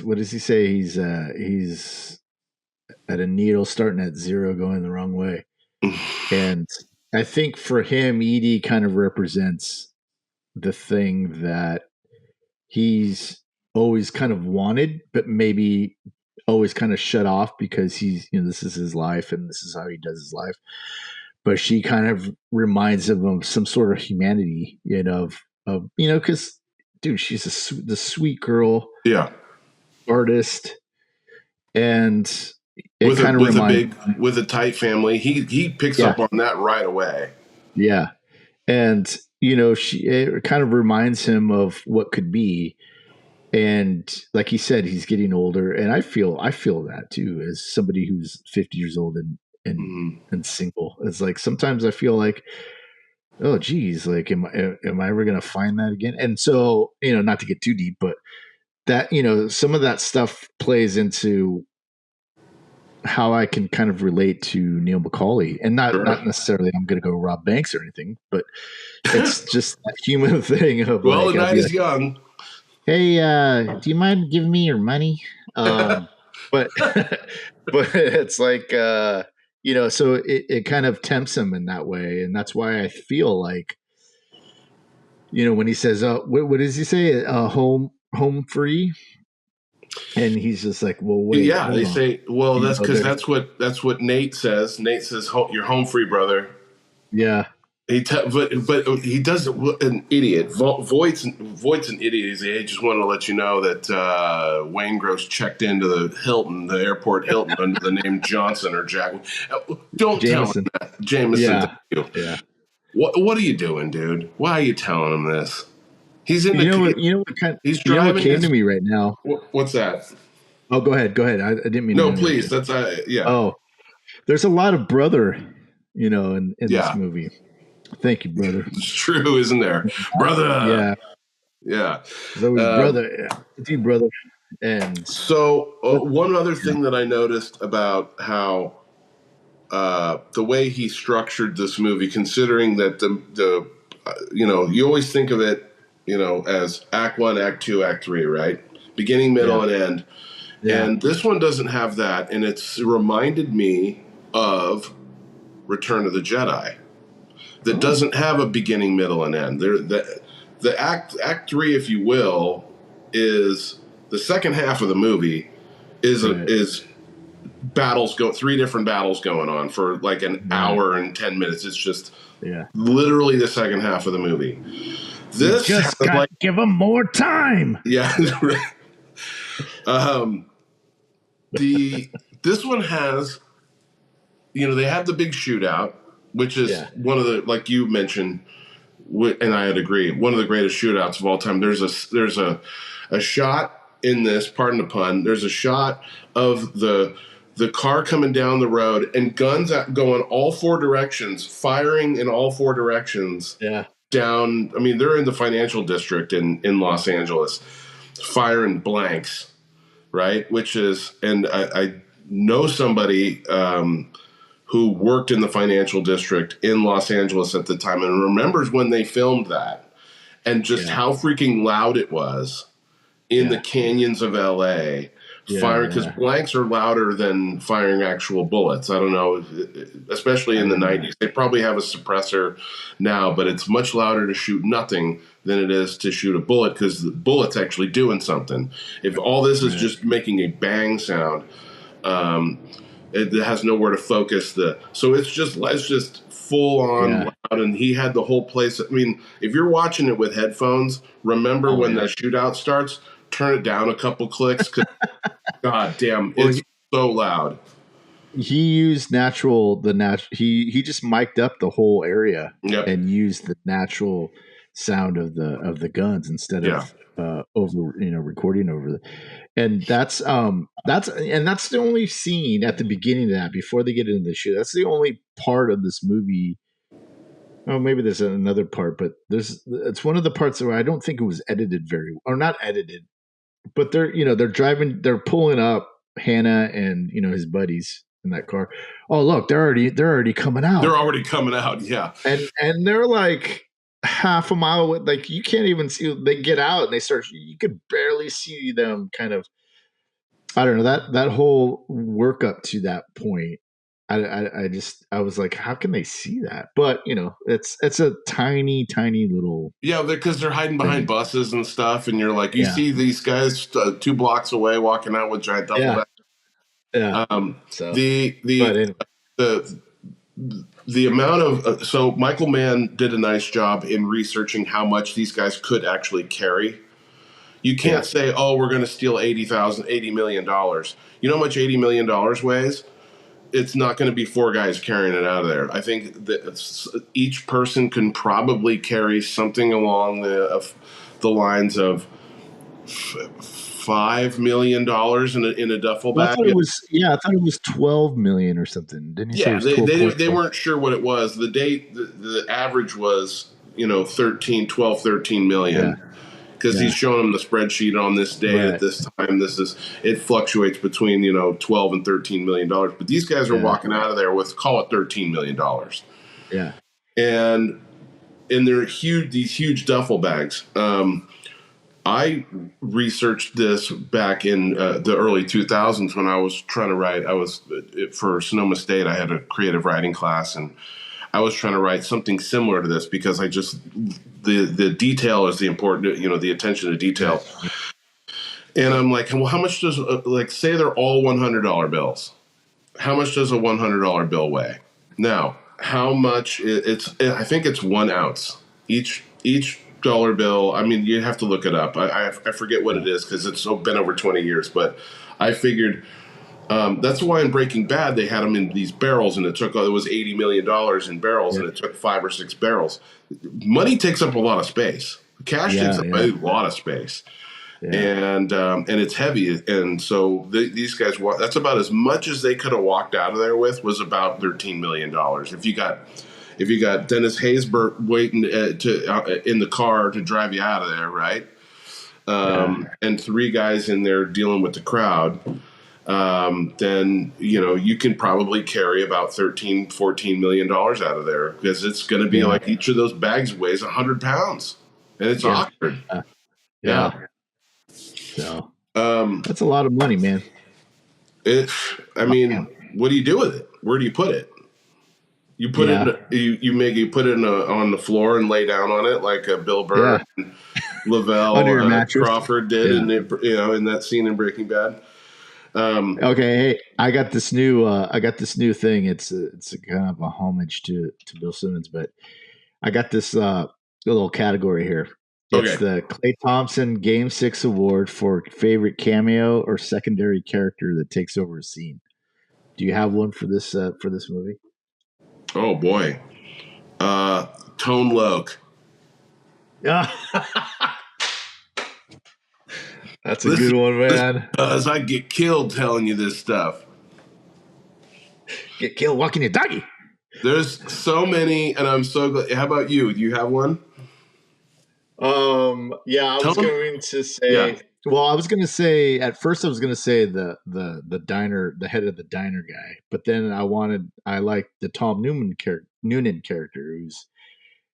[SPEAKER 1] what does he say? He's at a needle starting at zero, going the wrong way. And I think for him, Edie kind of represents the thing that he's always kind of wanted, but maybe always kind of shut off because he's, this is his life and this is how he does his life. But she kind of reminds him of some sort of humanity, because, dude, she's the sweet girl
[SPEAKER 2] Yeah,
[SPEAKER 1] artist. And it kind of reminds,
[SPEAKER 2] with a tight family, he picks
[SPEAKER 1] yeah,
[SPEAKER 2] up on that right away.
[SPEAKER 1] yeah. And, it kind of reminds him of what could be. And like he said, he's getting older, and I feel that too as somebody who's 50 years old and
[SPEAKER 2] Mm.
[SPEAKER 1] and single. It's like sometimes I feel like, oh geez, like am I ever gonna find that again? And so, not to get too deep, but that, some of that stuff plays into how I can kind of relate to Neil McCauley, and not
[SPEAKER 2] Sure.
[SPEAKER 1] necessarily I'm gonna go rob banks or anything, but it's just that human thing of
[SPEAKER 2] Well,
[SPEAKER 1] like,
[SPEAKER 2] the
[SPEAKER 1] I'll
[SPEAKER 2] night
[SPEAKER 1] be
[SPEAKER 2] is
[SPEAKER 1] like,
[SPEAKER 2] young.
[SPEAKER 1] hey, do you mind giving me your money? But but it's like, so it kind of tempts him in that way, and that's why I feel like, when he says, what does he say? Home free, and he's just like, well, wait,
[SPEAKER 2] Yeah,
[SPEAKER 1] hold
[SPEAKER 2] they
[SPEAKER 1] on,
[SPEAKER 2] say, well, that's because
[SPEAKER 1] there's,
[SPEAKER 2] that's what Nate says. Nate says, "You're home free, brother."
[SPEAKER 1] yeah,
[SPEAKER 2] But he doesn't. An idiot. Voight's an idiot. He's like, "Hey, just wanted to let you know that Wayne Gross checked into the airport Hilton under the name Johnson or Jack." Don't tell him
[SPEAKER 1] Jameson,
[SPEAKER 2] that, Jameson. Thank
[SPEAKER 1] yeah,
[SPEAKER 2] you.
[SPEAKER 1] yeah.
[SPEAKER 2] What are you doing, dude? Why are you telling him this? He's in he's
[SPEAKER 1] What
[SPEAKER 2] driving
[SPEAKER 1] came to
[SPEAKER 2] his.
[SPEAKER 1] me right now.
[SPEAKER 2] What's that?
[SPEAKER 1] Oh, go ahead. I didn't mean to
[SPEAKER 2] No,
[SPEAKER 1] interrupt
[SPEAKER 2] please.
[SPEAKER 1] you.
[SPEAKER 2] That's yeah,
[SPEAKER 1] Oh, there's a lot of brother, in this
[SPEAKER 2] yeah.
[SPEAKER 1] movie. Thank you, brother.
[SPEAKER 2] It's true, isn't there, brother?
[SPEAKER 1] Yeah,
[SPEAKER 2] Yeah.
[SPEAKER 1] there's always
[SPEAKER 2] Um,
[SPEAKER 1] brother. Yeah. It's you, brother. And
[SPEAKER 2] So
[SPEAKER 1] but
[SPEAKER 2] one other
[SPEAKER 1] yeah,
[SPEAKER 2] thing that I noticed about how the way he structured this movie, considering that the you always think of it, as Act One, Act Two, Act Three, right? Beginning, middle,
[SPEAKER 1] yeah,
[SPEAKER 2] and end.
[SPEAKER 1] yeah.
[SPEAKER 2] And this one doesn't have that, and it's reminded me of Return of the Jedi. That
[SPEAKER 1] Oh,
[SPEAKER 2] doesn't have a beginning, middle, and end. The Act Three, if you will, is the second half of the movie.
[SPEAKER 1] right,
[SPEAKER 2] Is battles go three different battles going on for like an
[SPEAKER 1] right,
[SPEAKER 2] hour and 10 minutes. It's just
[SPEAKER 1] yeah.
[SPEAKER 2] literally the second half of the movie.
[SPEAKER 1] You
[SPEAKER 2] This has
[SPEAKER 1] just got
[SPEAKER 2] like
[SPEAKER 1] to give them more time.
[SPEAKER 2] yeah. um, the this one has they have the big shootout, which is
[SPEAKER 1] Yeah,
[SPEAKER 2] one of the like you mentioned, and I'd agree, one of the greatest shootouts of all time. There's a shot in this, pardon the pun. There's a shot of the car coming down the road and guns going all four directions, firing in all four directions
[SPEAKER 1] yeah,
[SPEAKER 2] down. I mean, they're in the financial district in Los Angeles, firing blanks, right? Which is, and I know somebody who worked in the financial district in Los Angeles at the time and remembers when they filmed that and just
[SPEAKER 1] yeah,
[SPEAKER 2] how freaking loud it was in the
[SPEAKER 1] yeah,
[SPEAKER 2] canyons of LA
[SPEAKER 1] yeah,
[SPEAKER 2] firing, because
[SPEAKER 1] yeah.
[SPEAKER 2] blanks are louder than firing actual bullets. I don't know, especially
[SPEAKER 1] I
[SPEAKER 2] in the
[SPEAKER 1] didn't know.
[SPEAKER 2] 90s. They probably have a suppressor now, but it's much louder to shoot nothing than it is to shoot a bullet because the bullet's actually doing something. If all this is
[SPEAKER 1] Right.
[SPEAKER 2] just making a bang sound, um, it has nowhere to focus so it's just full on
[SPEAKER 1] Yeah.
[SPEAKER 2] loud, and he had the whole place. I mean, if you're watching it with headphones, remember
[SPEAKER 1] Oh
[SPEAKER 2] when
[SPEAKER 1] yeah.
[SPEAKER 2] the shootout starts, turn it down a couple clicks because god damn,
[SPEAKER 1] Well,
[SPEAKER 2] it's so loud.
[SPEAKER 1] he used he just mic'd up the whole area
[SPEAKER 2] Yep.
[SPEAKER 1] and used the natural sound of the guns instead
[SPEAKER 2] Yeah.
[SPEAKER 1] of over recording over the and that's the only scene at the beginning of that before they get into the shoot. That's the only part of this movie. Oh, maybe there's another part, but it's one of the parts where I don't think it was edited very or not edited, but they're driving, they're pulling up Hannah and his buddies in that car. Oh look, they're already coming
[SPEAKER 2] They're
[SPEAKER 1] out,
[SPEAKER 2] already coming out. Yeah.
[SPEAKER 1] and they're like half a mile away. Like you can't even see. They get out and they start. You could barely see them. Kind of. I don't know that whole work up to that point. I was like, how can they see that? But it's a tiny little
[SPEAKER 2] Yeah, because they're hiding behind
[SPEAKER 1] thing.
[SPEAKER 2] buses and stuff, and you're like, you
[SPEAKER 1] Yeah,
[SPEAKER 2] see these guys 2 blocks away walking out with giant duffel
[SPEAKER 1] yeah,
[SPEAKER 2] bags.
[SPEAKER 1] yeah.
[SPEAKER 2] Um,
[SPEAKER 1] So,
[SPEAKER 2] the
[SPEAKER 1] but
[SPEAKER 2] the
[SPEAKER 1] anyway,
[SPEAKER 2] the the amount of so Michael Mann did a nice job in researching how much these guys could actually carry. You
[SPEAKER 1] yeah,
[SPEAKER 2] can't say, "Oh, we're going to steal $80 million." You know how much $80 million weighs? It's not going to be four guys carrying it out of there. I think that each person can probably carry something along the lines of $5 million in a duffel
[SPEAKER 1] well, I
[SPEAKER 2] bag.
[SPEAKER 1] thought it was. Yeah, I thought it was 12 million or something. Didn't you say it
[SPEAKER 2] Yeah,
[SPEAKER 1] was
[SPEAKER 2] they,
[SPEAKER 1] twelve
[SPEAKER 2] they
[SPEAKER 1] point
[SPEAKER 2] they
[SPEAKER 1] four?
[SPEAKER 2] weren't sure what it was. The average was 13
[SPEAKER 1] Yeah,
[SPEAKER 2] million, because he's
[SPEAKER 1] yeah,
[SPEAKER 2] showing them the spreadsheet on this day at
[SPEAKER 1] right.
[SPEAKER 2] this time. It fluctuates between 12 and $13 million, but these guys are
[SPEAKER 1] Yeah,
[SPEAKER 2] walking out of there with, call it, $13 million,
[SPEAKER 1] yeah,
[SPEAKER 2] and they're huge, these huge duffel bags. I researched this back in the early 2000s when I was trying to write. For Sonoma State. I had a creative writing class, and I was trying to write something similar to this because the detail is the important, the attention to
[SPEAKER 1] right.
[SPEAKER 2] detail. And I'm like, well, how much does say they're all $100 bills? How much does a $100 bill weigh? Now, how much I think it's 1 ounce each dollar bill. I mean, you have to look it up. I forget what
[SPEAKER 1] Yeah,
[SPEAKER 2] it is because it's been over 20 years. But I figured that's why in Breaking Bad they had them in these barrels, and it was $80 million in barrels,
[SPEAKER 1] yeah,
[SPEAKER 2] and it took 5 or 6 barrels. Money takes up a lot of space. Cash takes
[SPEAKER 1] yeah,
[SPEAKER 2] up
[SPEAKER 1] yeah,
[SPEAKER 2] a lot of space,
[SPEAKER 1] yeah,
[SPEAKER 2] and it's heavy, and so these guys, that's about as much as they could have walked out of there with, was about $13 million. If you got Dennis Haysbert waiting in the car to drive you out of there, right? and three guys in there dealing with the crowd, then you can probably carry about $13-14 million out of there, because it's going to be like each of those bags weighs 100 pounds, and it's awkward.
[SPEAKER 1] Yeah. So that's a lot of money, man.
[SPEAKER 2] I mean, what do you do with it? Where do you put it? You put it. You put it on the floor and lay down on it like Bill Burr and Lavelle Crawford did in that scene in Breaking Bad.
[SPEAKER 1] Okay, hey, I got this new thing. It's a kind of a homage to Bill Simmons, but I got this little category here. It's the Klay Thompson Game 6 Award for favorite cameo or secondary character that takes over a scene. Do you have one for this movie?
[SPEAKER 2] Oh boy, Tone Loc.
[SPEAKER 1] Yeah, that's a good one, man.
[SPEAKER 2] As I get killed telling you this stuff.
[SPEAKER 1] Get killed walking your doggy.
[SPEAKER 2] There's so many, and I'm so glad. How about you? Do you have one?
[SPEAKER 1] Yeah, I was going to say. Yeah. Well, I was going to say at first I was going to say the diner, the head of the diner guy, but then I liked the Tom Noonan character, who's,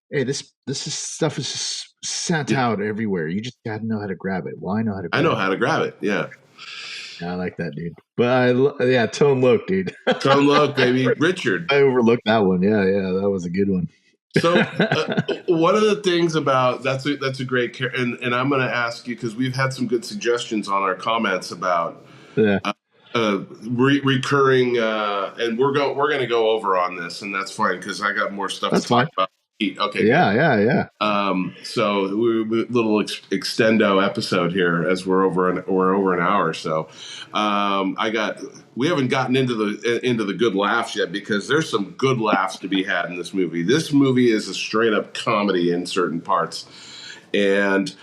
[SPEAKER 1] hey, this stuff is just sent out everywhere. You just got to know how to grab it. Well, I know how to.
[SPEAKER 2] I know how to grab it. Yeah.
[SPEAKER 1] I like that, dude. But Tone Loc, dude.
[SPEAKER 2] Tone Loc, baby. Richard.
[SPEAKER 1] I overlooked that one. Yeah, that was a good one.
[SPEAKER 2] So one of the things about that's a great and I'm going to ask you, because we've had some good suggestions on our comments about recurring, and we're going to go over on this, and that's fine because I got more stuff to talk about. Okay.
[SPEAKER 1] Yeah.
[SPEAKER 2] So we're a little extendo episode here, as we're over an hour. So we haven't gotten into the good laughs yet, because there's some good laughs to be had in this movie. This movie is a straight up comedy in certain parts, and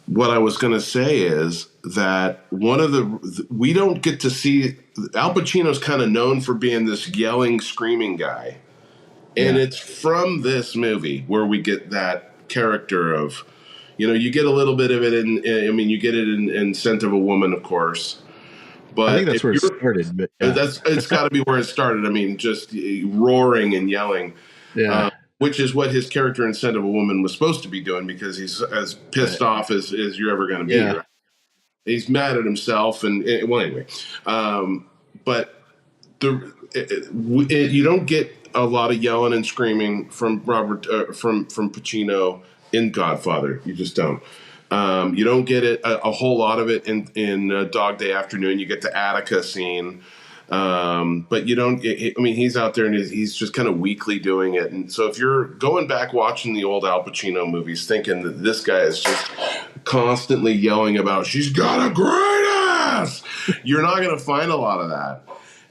[SPEAKER 2] what I was going to say is that we don't get to see Al Pacino's kind of known for being this yelling, screaming guy. And it's from this movie where we get that character of, you get a little bit of it you get it in Scent of a Woman, of course. But
[SPEAKER 1] I think that's where it started. But
[SPEAKER 2] it's got to be where it started. I mean, just roaring and yelling.
[SPEAKER 1] Yeah.
[SPEAKER 2] Which is what his character in Scent of a Woman was supposed to be doing, because he's as pissed off as you're ever going to be. Right? He's mad at himself, and anyway. But you don't get a lot of yelling and screaming from from Pacino in Godfather. You just don't. You don't get it a whole lot of it in Dog Day Afternoon. You get the Attica scene. But you don't. He's out there and he's just kind of weakly doing it. And so if you're going back watching the old Al Pacino movies, thinking that this guy is just constantly yelling about "she's got a great ass," you're not going to find a lot of that.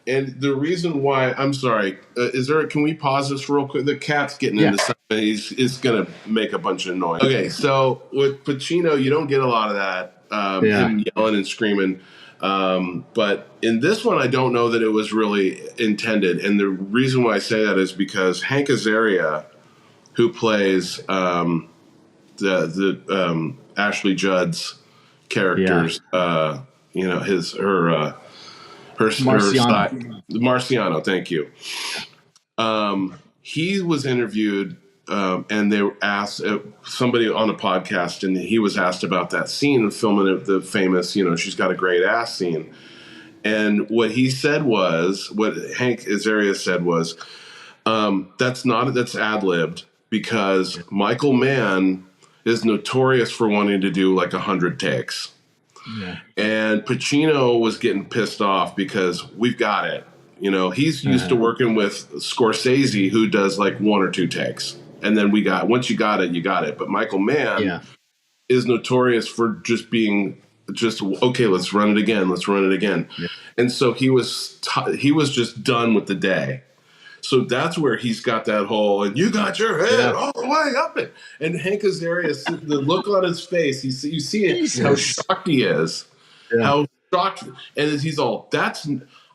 [SPEAKER 2] And the reason why, I'm sorry, can we pause this real quick? The cat's getting into something. He's going to make a bunch of noise. Okay, so with Pacino, you don't get a lot of that. Him yelling and screaming. But in this one, I don't know that it was really intended. And the reason why I say that is because Hank Azaria, who plays the Ashley Judd's characters, Marciano, thank you. He was interviewed, and they asked somebody on a podcast, and he was asked about that scene of filming the famous, she's got a great ass scene. And what he said was, what Hank Azaria said was, that's ad-libbed, because Michael Mann is notorious for wanting to do like 100 takes. Yeah. And Pacino was getting pissed off because we've got it. He's used to working with Scorsese, who does like 1 or 2 takes. And then once you got it, you got it. But Michael Mann is notorious for just being okay, let's run it again. Let's run it again. Yeah. And so he was just done with the day. So that's where he's got that whole, and you got your head all the way up it. And Hank Azaria, the look on his face, you see it, how shocked he is. Yeah. How shocked. And he's all,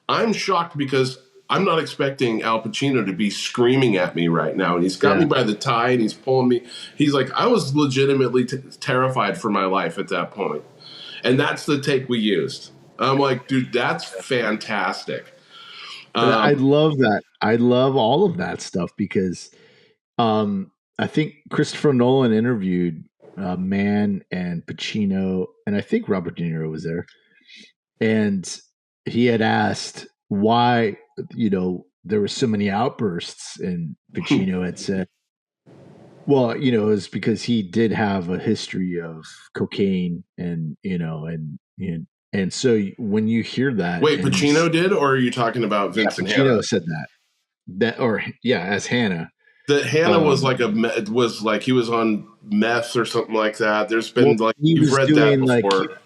[SPEAKER 2] I'm shocked because I'm not expecting Al Pacino to be screaming at me right now. And he's got me
[SPEAKER 1] Yeah.
[SPEAKER 2] by the tie and he's pulling me. He's like, I was legitimately terrified for my life at that point. And that's the take we used. I'm like, dude, that's fantastic.
[SPEAKER 1] And I
[SPEAKER 2] Um,
[SPEAKER 1] love that. I love all of that stuff because I think Christopher Nolan interviewed Mann and Pacino, and I think Robert De Niro was there. And he had asked why, there were so many outbursts, and Pacino had said, well, it was because he did have a history of cocaine, and so when you hear that,
[SPEAKER 2] wait,
[SPEAKER 1] and
[SPEAKER 2] Pacino did, or are you talking about
[SPEAKER 1] yeah,
[SPEAKER 2] Vincent Hanna?
[SPEAKER 1] Pacino said that, or yeah, as Hannah.
[SPEAKER 2] That Hanna was
[SPEAKER 1] Um,
[SPEAKER 2] like was like he was on meth or something like that. There's
[SPEAKER 1] well,
[SPEAKER 2] been like
[SPEAKER 1] he
[SPEAKER 2] you've
[SPEAKER 1] was
[SPEAKER 2] read that
[SPEAKER 1] doing
[SPEAKER 2] before.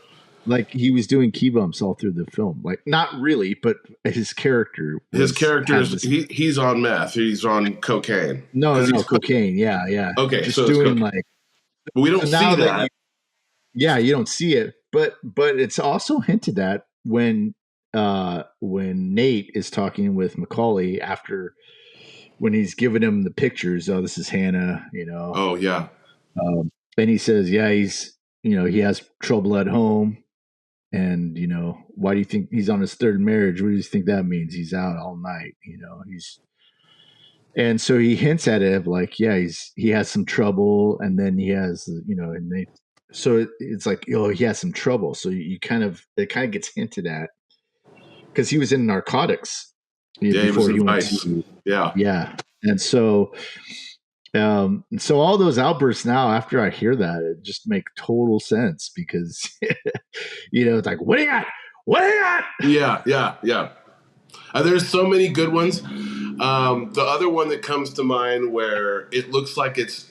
[SPEAKER 1] he was doing key bumps all through the film, like not really, but his character
[SPEAKER 2] His
[SPEAKER 1] had
[SPEAKER 2] characters,
[SPEAKER 1] this.
[SPEAKER 2] he's on meth. He's on cocaine
[SPEAKER 1] No,
[SPEAKER 2] because
[SPEAKER 1] no,
[SPEAKER 2] he's
[SPEAKER 1] cocaine. Yeah, yeah.
[SPEAKER 2] okay.
[SPEAKER 1] Just
[SPEAKER 2] So it's
[SPEAKER 1] doing
[SPEAKER 2] cocaine,
[SPEAKER 1] like
[SPEAKER 2] but we
[SPEAKER 1] so
[SPEAKER 2] don't see
[SPEAKER 1] now that
[SPEAKER 2] that.
[SPEAKER 1] yeah, you don't see it, but it's also hinted at when Nate is talking with Macaulay after when he's giving him the pictures. Oh, this is Hannah,
[SPEAKER 2] Oh yeah,
[SPEAKER 1] and he says, yeah, he has trouble at home, and why do you think he's on his third marriage? What do you think that means? He's out all night, he's and so he hints at it of like, yeah, he has some trouble, and then he has, and they, so it's like, he has some trouble. So you kind of it kind of gets hinted at because he was in narcotics,
[SPEAKER 2] yeah. He was
[SPEAKER 1] before
[SPEAKER 2] in
[SPEAKER 1] he went
[SPEAKER 2] Vice.
[SPEAKER 1] to
[SPEAKER 2] Yeah,
[SPEAKER 1] yeah, and so all those outbursts now after I hear that, it just make total sense because it's like, what do you got? What do you got?
[SPEAKER 2] yeah, yeah, yeah. There's so many good ones. The other one that comes to mind where it looks like it's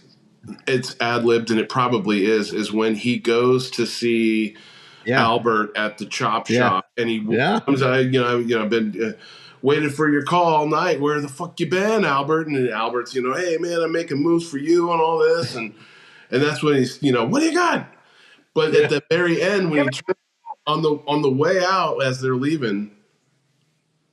[SPEAKER 2] ad libbed, and it probably is when he goes to see
[SPEAKER 1] Yeah,
[SPEAKER 2] Albert at the chop
[SPEAKER 1] yeah,
[SPEAKER 2] shop, and he
[SPEAKER 1] yeah,
[SPEAKER 2] comes out. I've been waiting for your call all night. Where the fuck you been, Albert? And Albert's, hey man, I'm making moves for you and all this, and that's when he's, what do you got? But at
[SPEAKER 1] yeah,
[SPEAKER 2] the very end, when he turns on the way out as they're leaving,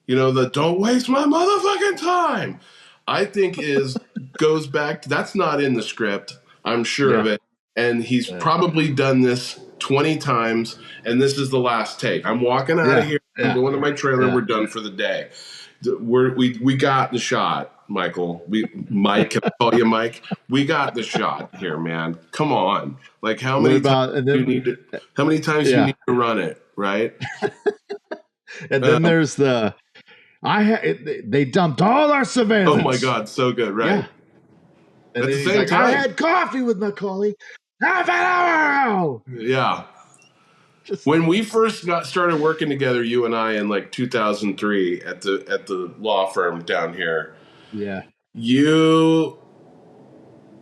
[SPEAKER 2] the don't waste my motherfucking time. I think is goes back to that's not in the script. I'm sure of
[SPEAKER 1] yeah,
[SPEAKER 2] it. And he's
[SPEAKER 1] yeah,
[SPEAKER 2] probably done this 20 times, and this is the last take. I'm walking out of
[SPEAKER 1] yeah,
[SPEAKER 2] here. I'm
[SPEAKER 1] yeah,
[SPEAKER 2] going to my trailer.
[SPEAKER 1] yeah.
[SPEAKER 2] We're done for the day. We got the shot, Michael. Mike, can I call you Mike? We got the shot here, man. Come on. Like
[SPEAKER 1] What about and then
[SPEAKER 2] how many times do you
[SPEAKER 1] yeah,
[SPEAKER 2] need to run it, right?
[SPEAKER 1] and then
[SPEAKER 2] Um,
[SPEAKER 1] there's the they dumped all our
[SPEAKER 2] oh my
[SPEAKER 1] surveillance.
[SPEAKER 2] God, so good, right?
[SPEAKER 1] Yeah, and
[SPEAKER 2] At
[SPEAKER 1] then
[SPEAKER 2] the
[SPEAKER 1] he's
[SPEAKER 2] same
[SPEAKER 1] like, I
[SPEAKER 2] time,
[SPEAKER 1] had coffee with Macaulay half an hour ago.
[SPEAKER 2] yeah.
[SPEAKER 1] Just
[SPEAKER 2] When we first got started working together, you and I, in like 2003 at the law firm down here,
[SPEAKER 1] yeah,
[SPEAKER 2] you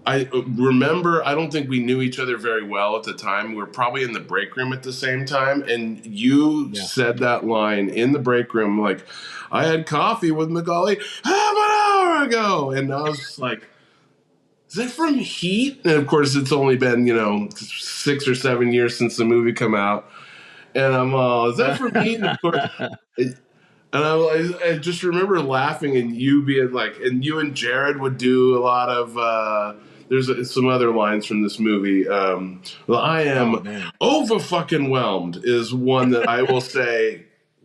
[SPEAKER 2] I remember, I don't think we knew each other very well at the time. We were probably in the break room at the same time. And you
[SPEAKER 1] yeah.
[SPEAKER 2] said that line in the break room, like, I had coffee with Macaulay half an hour ago. And I was just like, is that from Heat? And of course, it's only been, 6 or 7 years since the movie come out. And I'm all, is that from Heat? And of course, and I just remember laughing and you being like, and you and Jared would do a lot of. There's some other lines from this movie. Well, I
[SPEAKER 1] Oh
[SPEAKER 2] am
[SPEAKER 1] man.
[SPEAKER 2] over fucking whelmed is one that I will say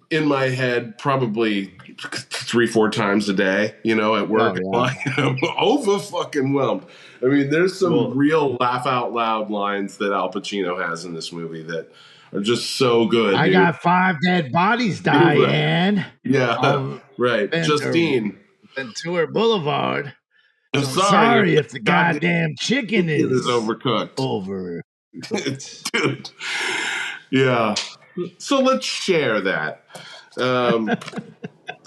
[SPEAKER 2] in my head probably 3-4 times a day. At
[SPEAKER 1] Oh
[SPEAKER 2] work,
[SPEAKER 1] yeah.
[SPEAKER 2] I am over fucking whelmed. I mean, there's some
[SPEAKER 1] Well,
[SPEAKER 2] real laugh out loud lines that Al Pacino has in this movie that are just so good,
[SPEAKER 1] I
[SPEAKER 2] dude.
[SPEAKER 1] got 5 dead bodies,
[SPEAKER 2] Right.
[SPEAKER 1] Diane,
[SPEAKER 2] Yeah,
[SPEAKER 1] on
[SPEAKER 2] right. Justine.
[SPEAKER 1] Ventura Boulevard.
[SPEAKER 2] I'm
[SPEAKER 1] So I'm
[SPEAKER 2] sorry if
[SPEAKER 1] sorry
[SPEAKER 2] the
[SPEAKER 1] if the
[SPEAKER 2] goddamn
[SPEAKER 1] goddamn chicken
[SPEAKER 2] chicken is
[SPEAKER 1] is
[SPEAKER 2] overcooked.
[SPEAKER 1] overcooked.
[SPEAKER 2] Dude. Yeah. So let's share that. Um,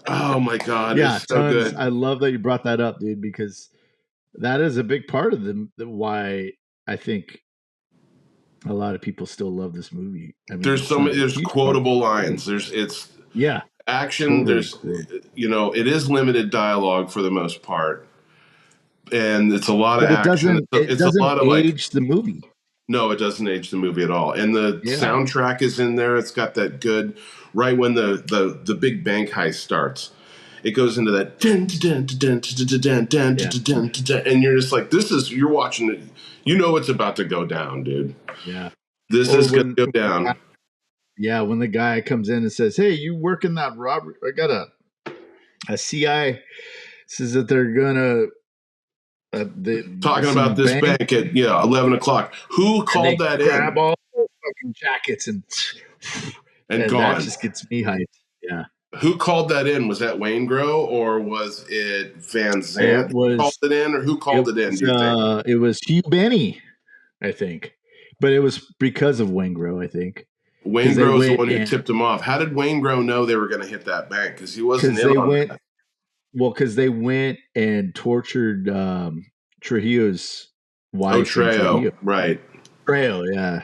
[SPEAKER 2] oh my God,
[SPEAKER 1] Yeah,
[SPEAKER 2] it's so
[SPEAKER 1] tons.
[SPEAKER 2] good.
[SPEAKER 1] I love that you brought that up, dude, because that is a big part of the why I think a lot of people still love this movie. I mean,
[SPEAKER 2] There's
[SPEAKER 1] it's
[SPEAKER 2] so
[SPEAKER 1] not
[SPEAKER 2] many,
[SPEAKER 1] a
[SPEAKER 2] there's
[SPEAKER 1] huge part of
[SPEAKER 2] quotable
[SPEAKER 1] the story.
[SPEAKER 2] lines. It's
[SPEAKER 1] Yeah,
[SPEAKER 2] action.
[SPEAKER 1] totally
[SPEAKER 2] There's,
[SPEAKER 1] cool.
[SPEAKER 2] it is limited dialogue for the most part. And it's a lot of
[SPEAKER 1] But it
[SPEAKER 2] action.
[SPEAKER 1] doesn't
[SPEAKER 2] It's
[SPEAKER 1] it
[SPEAKER 2] it's a
[SPEAKER 1] doesn't
[SPEAKER 2] lot of like,
[SPEAKER 1] age the movie.
[SPEAKER 2] no, it doesn't age the movie at all. And the
[SPEAKER 1] Yeah.
[SPEAKER 2] soundtrack is in there. It's got that good, right when the big bank heist starts. it goes into that dun, dun, dun, dun, dun, dun, dun,
[SPEAKER 1] Yeah.
[SPEAKER 2] dun, dun, dun, and you're just like, you're watching it. You know it's about to go down, dude.
[SPEAKER 1] Yeah.
[SPEAKER 2] This
[SPEAKER 1] Or
[SPEAKER 2] is going to go down.
[SPEAKER 1] when the guy comes in and says, "Hey, you work in that robbery? I got a CI says that they're gonna
[SPEAKER 2] Talking about
[SPEAKER 1] some
[SPEAKER 2] this
[SPEAKER 1] bank,
[SPEAKER 2] bank at 11 o'clock. Who
[SPEAKER 1] and
[SPEAKER 2] called
[SPEAKER 1] they
[SPEAKER 2] that
[SPEAKER 1] grab
[SPEAKER 2] in?
[SPEAKER 1] all the fucking jackets and
[SPEAKER 2] And
[SPEAKER 1] that
[SPEAKER 2] gone.
[SPEAKER 1] just gets me hyped." Yeah.
[SPEAKER 2] Who called that in? Was that Wayne Grow or was it Van
[SPEAKER 1] It
[SPEAKER 2] Zant who called
[SPEAKER 1] was
[SPEAKER 2] it in, or who called it in? Do you think
[SPEAKER 1] it was Hugh Benny, I think, but it was because of Wengro, I think, because
[SPEAKER 2] Wayne
[SPEAKER 1] they
[SPEAKER 2] Grow is the
[SPEAKER 1] went
[SPEAKER 2] one who
[SPEAKER 1] and
[SPEAKER 2] tipped him off? How did Wayne Grow know they were going to hit that bank? Because he wasn't
[SPEAKER 1] because
[SPEAKER 2] in
[SPEAKER 1] they
[SPEAKER 2] on
[SPEAKER 1] went
[SPEAKER 2] that.
[SPEAKER 1] because they went and tortured Trujillo's
[SPEAKER 2] Oh,
[SPEAKER 1] wife and Trujillo
[SPEAKER 2] Trejo, right?
[SPEAKER 1] Trail, yeah,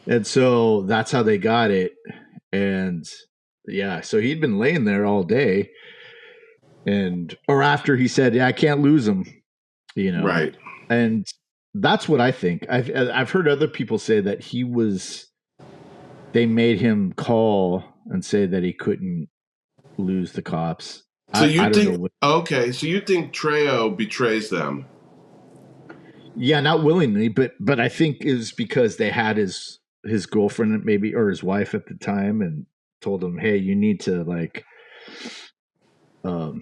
[SPEAKER 1] and so that's how they got it, and yeah, so he'd been laying there all day, and or after he said, "Yeah, I can't lose him," you know,
[SPEAKER 2] Right.
[SPEAKER 1] and that's what I think. I've heard other people say that they made him call and say that he couldn't lose the cops.
[SPEAKER 2] So
[SPEAKER 1] I
[SPEAKER 2] you
[SPEAKER 1] don't
[SPEAKER 2] think
[SPEAKER 1] know.
[SPEAKER 2] okay? So you think Trejo betrays them?
[SPEAKER 1] Yeah, not willingly, but I think it was because they had his girlfriend maybe or his wife at the time and told him, "Hey, you need to like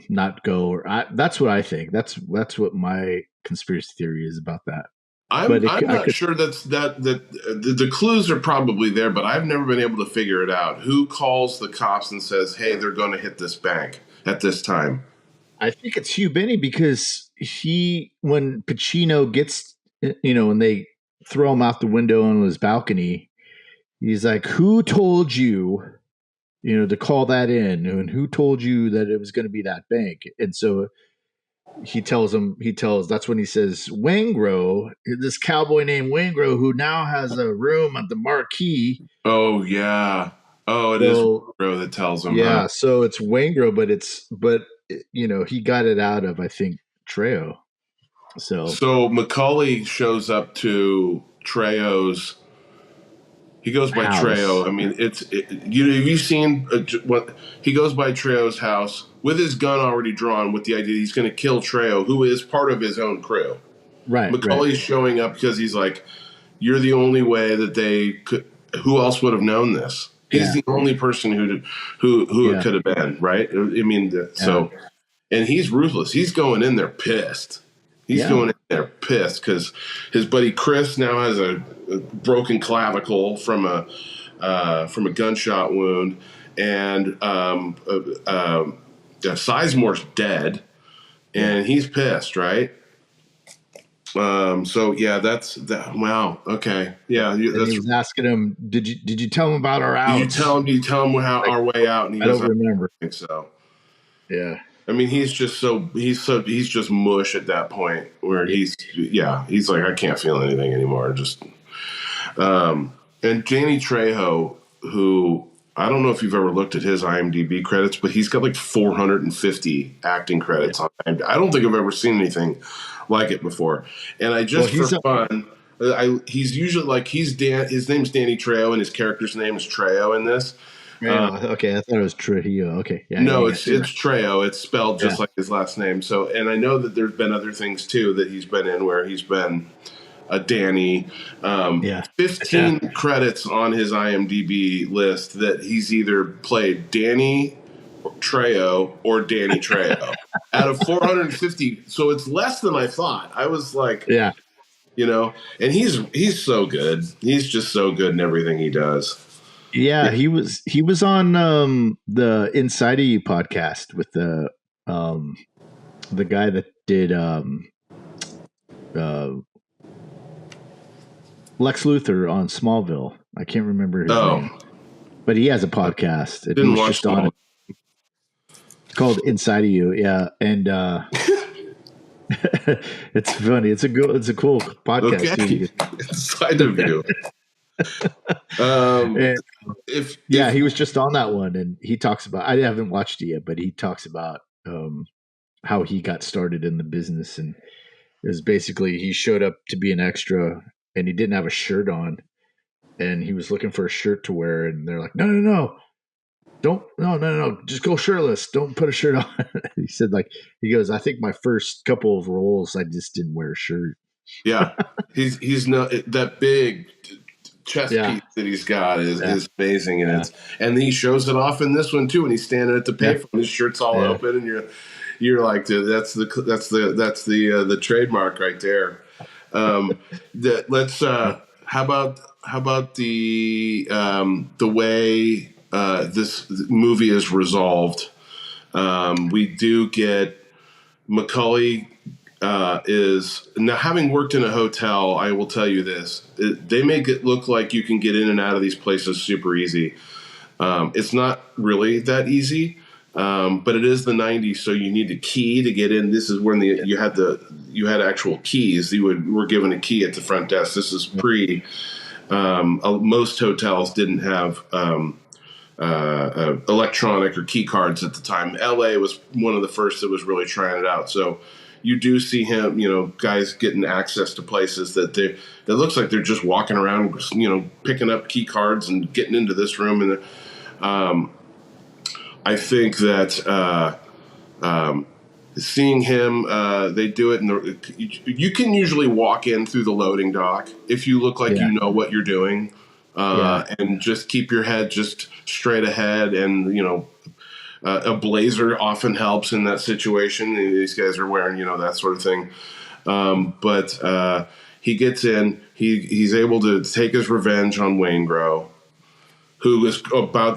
[SPEAKER 1] not go." Or that's what I think. That's what my conspiracy theory is about that. But
[SPEAKER 2] I'm
[SPEAKER 1] I
[SPEAKER 2] not
[SPEAKER 1] could.
[SPEAKER 2] sure that the clues are probably there, but I've never been able to figure it out. Who calls the cops and says, "Hey, they're going to hit this bank at this time"?
[SPEAKER 1] I think it's Hugh Benny because when Pacino gets, when they throw him out the window on his balcony, he's like, "Who told you, to call that in, and who told you that it was going to be that bank?" And so that's when he says, Wangro, this cowboy named Wangro, who now has a room at the Marquee.
[SPEAKER 2] Oh yeah. Oh, it is
[SPEAKER 1] So
[SPEAKER 2] Bro that tells him, huh?
[SPEAKER 1] yeah, so it's Wangro, but he got it out of, I think, Trejo. So
[SPEAKER 2] So Macaulay shows up to Trejo's. He goes by Trejo.
[SPEAKER 1] house.
[SPEAKER 2] I mean, have you seen what he goes by Trejo's house with his gun already drawn, with the idea he's going to kill Trejo, who is part of his own crew.
[SPEAKER 1] Right.
[SPEAKER 2] Macaulay's showing up because he's like, "You're the only way that they could. Who else would have known this? He's
[SPEAKER 1] Yeah.
[SPEAKER 2] the only person who it
[SPEAKER 1] Yeah.
[SPEAKER 2] could have been, right? I mean,
[SPEAKER 1] Yeah.
[SPEAKER 2] so and he's ruthless. He's going in there pissed. He's
[SPEAKER 1] Yeah.
[SPEAKER 2] going in there pissed because his buddy Chris now has a broken clavicle from a gunshot wound, and Sizemore's dead,
[SPEAKER 1] Yeah.
[SPEAKER 2] and he's pissed, right? So yeah, that's that. Wow. Okay. Yeah,
[SPEAKER 1] And he
[SPEAKER 2] that's.
[SPEAKER 1] was asking him, "Did you tell him about our
[SPEAKER 2] You
[SPEAKER 1] outs?"
[SPEAKER 2] tell him. You tell him how
[SPEAKER 1] Like,
[SPEAKER 2] our way out, and he
[SPEAKER 1] I
[SPEAKER 2] goes,
[SPEAKER 1] don't
[SPEAKER 2] "I don't
[SPEAKER 1] remember.
[SPEAKER 2] think so."
[SPEAKER 1] Yeah.
[SPEAKER 2] I mean, he's just mush at that point where
[SPEAKER 1] Yeah.
[SPEAKER 2] he's like, I can't feel anything anymore. Just and Danny Trejo, who I don't know if you've ever looked at his IMDb credits, but he's got like 450 acting
[SPEAKER 1] Yeah.
[SPEAKER 2] credits on IMDb. I don't think I've ever seen anything like it before. And I
[SPEAKER 1] Well,
[SPEAKER 2] just for fun, he's usually like he's Dan. His name's Danny Trejo, and his character's name is Trejo in this.
[SPEAKER 1] Okay, I thought it was Trujillo. Okay, yeah,
[SPEAKER 2] No,
[SPEAKER 1] you're
[SPEAKER 2] it's
[SPEAKER 1] right.
[SPEAKER 2] Trejo. It's spelled
[SPEAKER 1] Yeah,
[SPEAKER 2] just like his last name. So, and I know that there's been other things too that he's been in where he's been a Danny.
[SPEAKER 1] yeah, yeah.
[SPEAKER 2] 15 credits on his IMDb list that he's either played Danny Trejo or Danny Trejo out of 450. So it's less than I thought. I was like,
[SPEAKER 1] Yeah.
[SPEAKER 2] and he's so good. He's just so good in everything he does.
[SPEAKER 1] Yeah, he was on the Inside of You podcast with the guy that did uh Lex Luthor on Smallville. I can't remember his name,
[SPEAKER 2] Oh,
[SPEAKER 1] but he has a podcast and he
[SPEAKER 2] didn't
[SPEAKER 1] was
[SPEAKER 2] watch
[SPEAKER 1] just
[SPEAKER 2] them
[SPEAKER 1] on
[SPEAKER 2] all.
[SPEAKER 1] it. It's called Inside of You. Yeah, and it's funny. It's a cool podcast too
[SPEAKER 2] Okay,
[SPEAKER 1] because
[SPEAKER 2] inside of you. Um,
[SPEAKER 1] and yeah,
[SPEAKER 2] if
[SPEAKER 1] he was just on that one and he talks about I haven't watched it yet, but he talks about how he got started in the business and it was basically he showed up to be an extra and he didn't have a shirt on and he was looking for a shirt to wear and they're like, no, don't, no, just go shirtless. Don't put a shirt on. He said, like, he goes, I think my first couple of roles, I just didn't wear a shirt.
[SPEAKER 2] Yeah, he's no that big chest
[SPEAKER 1] Yeah,
[SPEAKER 2] piece that he's got
[SPEAKER 1] yeah,
[SPEAKER 2] is amazing, and
[SPEAKER 1] yeah,
[SPEAKER 2] and he shows it off in this one too. When he's standing at the
[SPEAKER 1] yeah,
[SPEAKER 2] payphone, his shirt's all
[SPEAKER 1] yeah,
[SPEAKER 2] open, and you're like, dude, that's the trademark right there. That let's how about the way this movie is resolved? We do get Macaulay is now, having worked in a hotel, I will tell you this: they make it look like you can get in and out of these places super easy. It's not really that easy, but it is the '90s, so you need a key to get in. This is when you had actual keys. Were given a key at the front desk. This is pre. Most hotels didn't have electronic or key cards at the time. LA was one of the first that was really trying it out. So you do see him, guys getting access to places that looks like they're just walking around, picking up key cards and getting into this room. And I think that seeing him, they do it, you can usually walk in through the loading dock if you look like
[SPEAKER 1] yeah,
[SPEAKER 2] you know what you're doing,
[SPEAKER 1] yeah,
[SPEAKER 2] and just keep your head just straight ahead. And a blazer often helps in that situation. These guys are wearing that sort of thing, but he gets in. He's able to take his revenge on Waingro, who is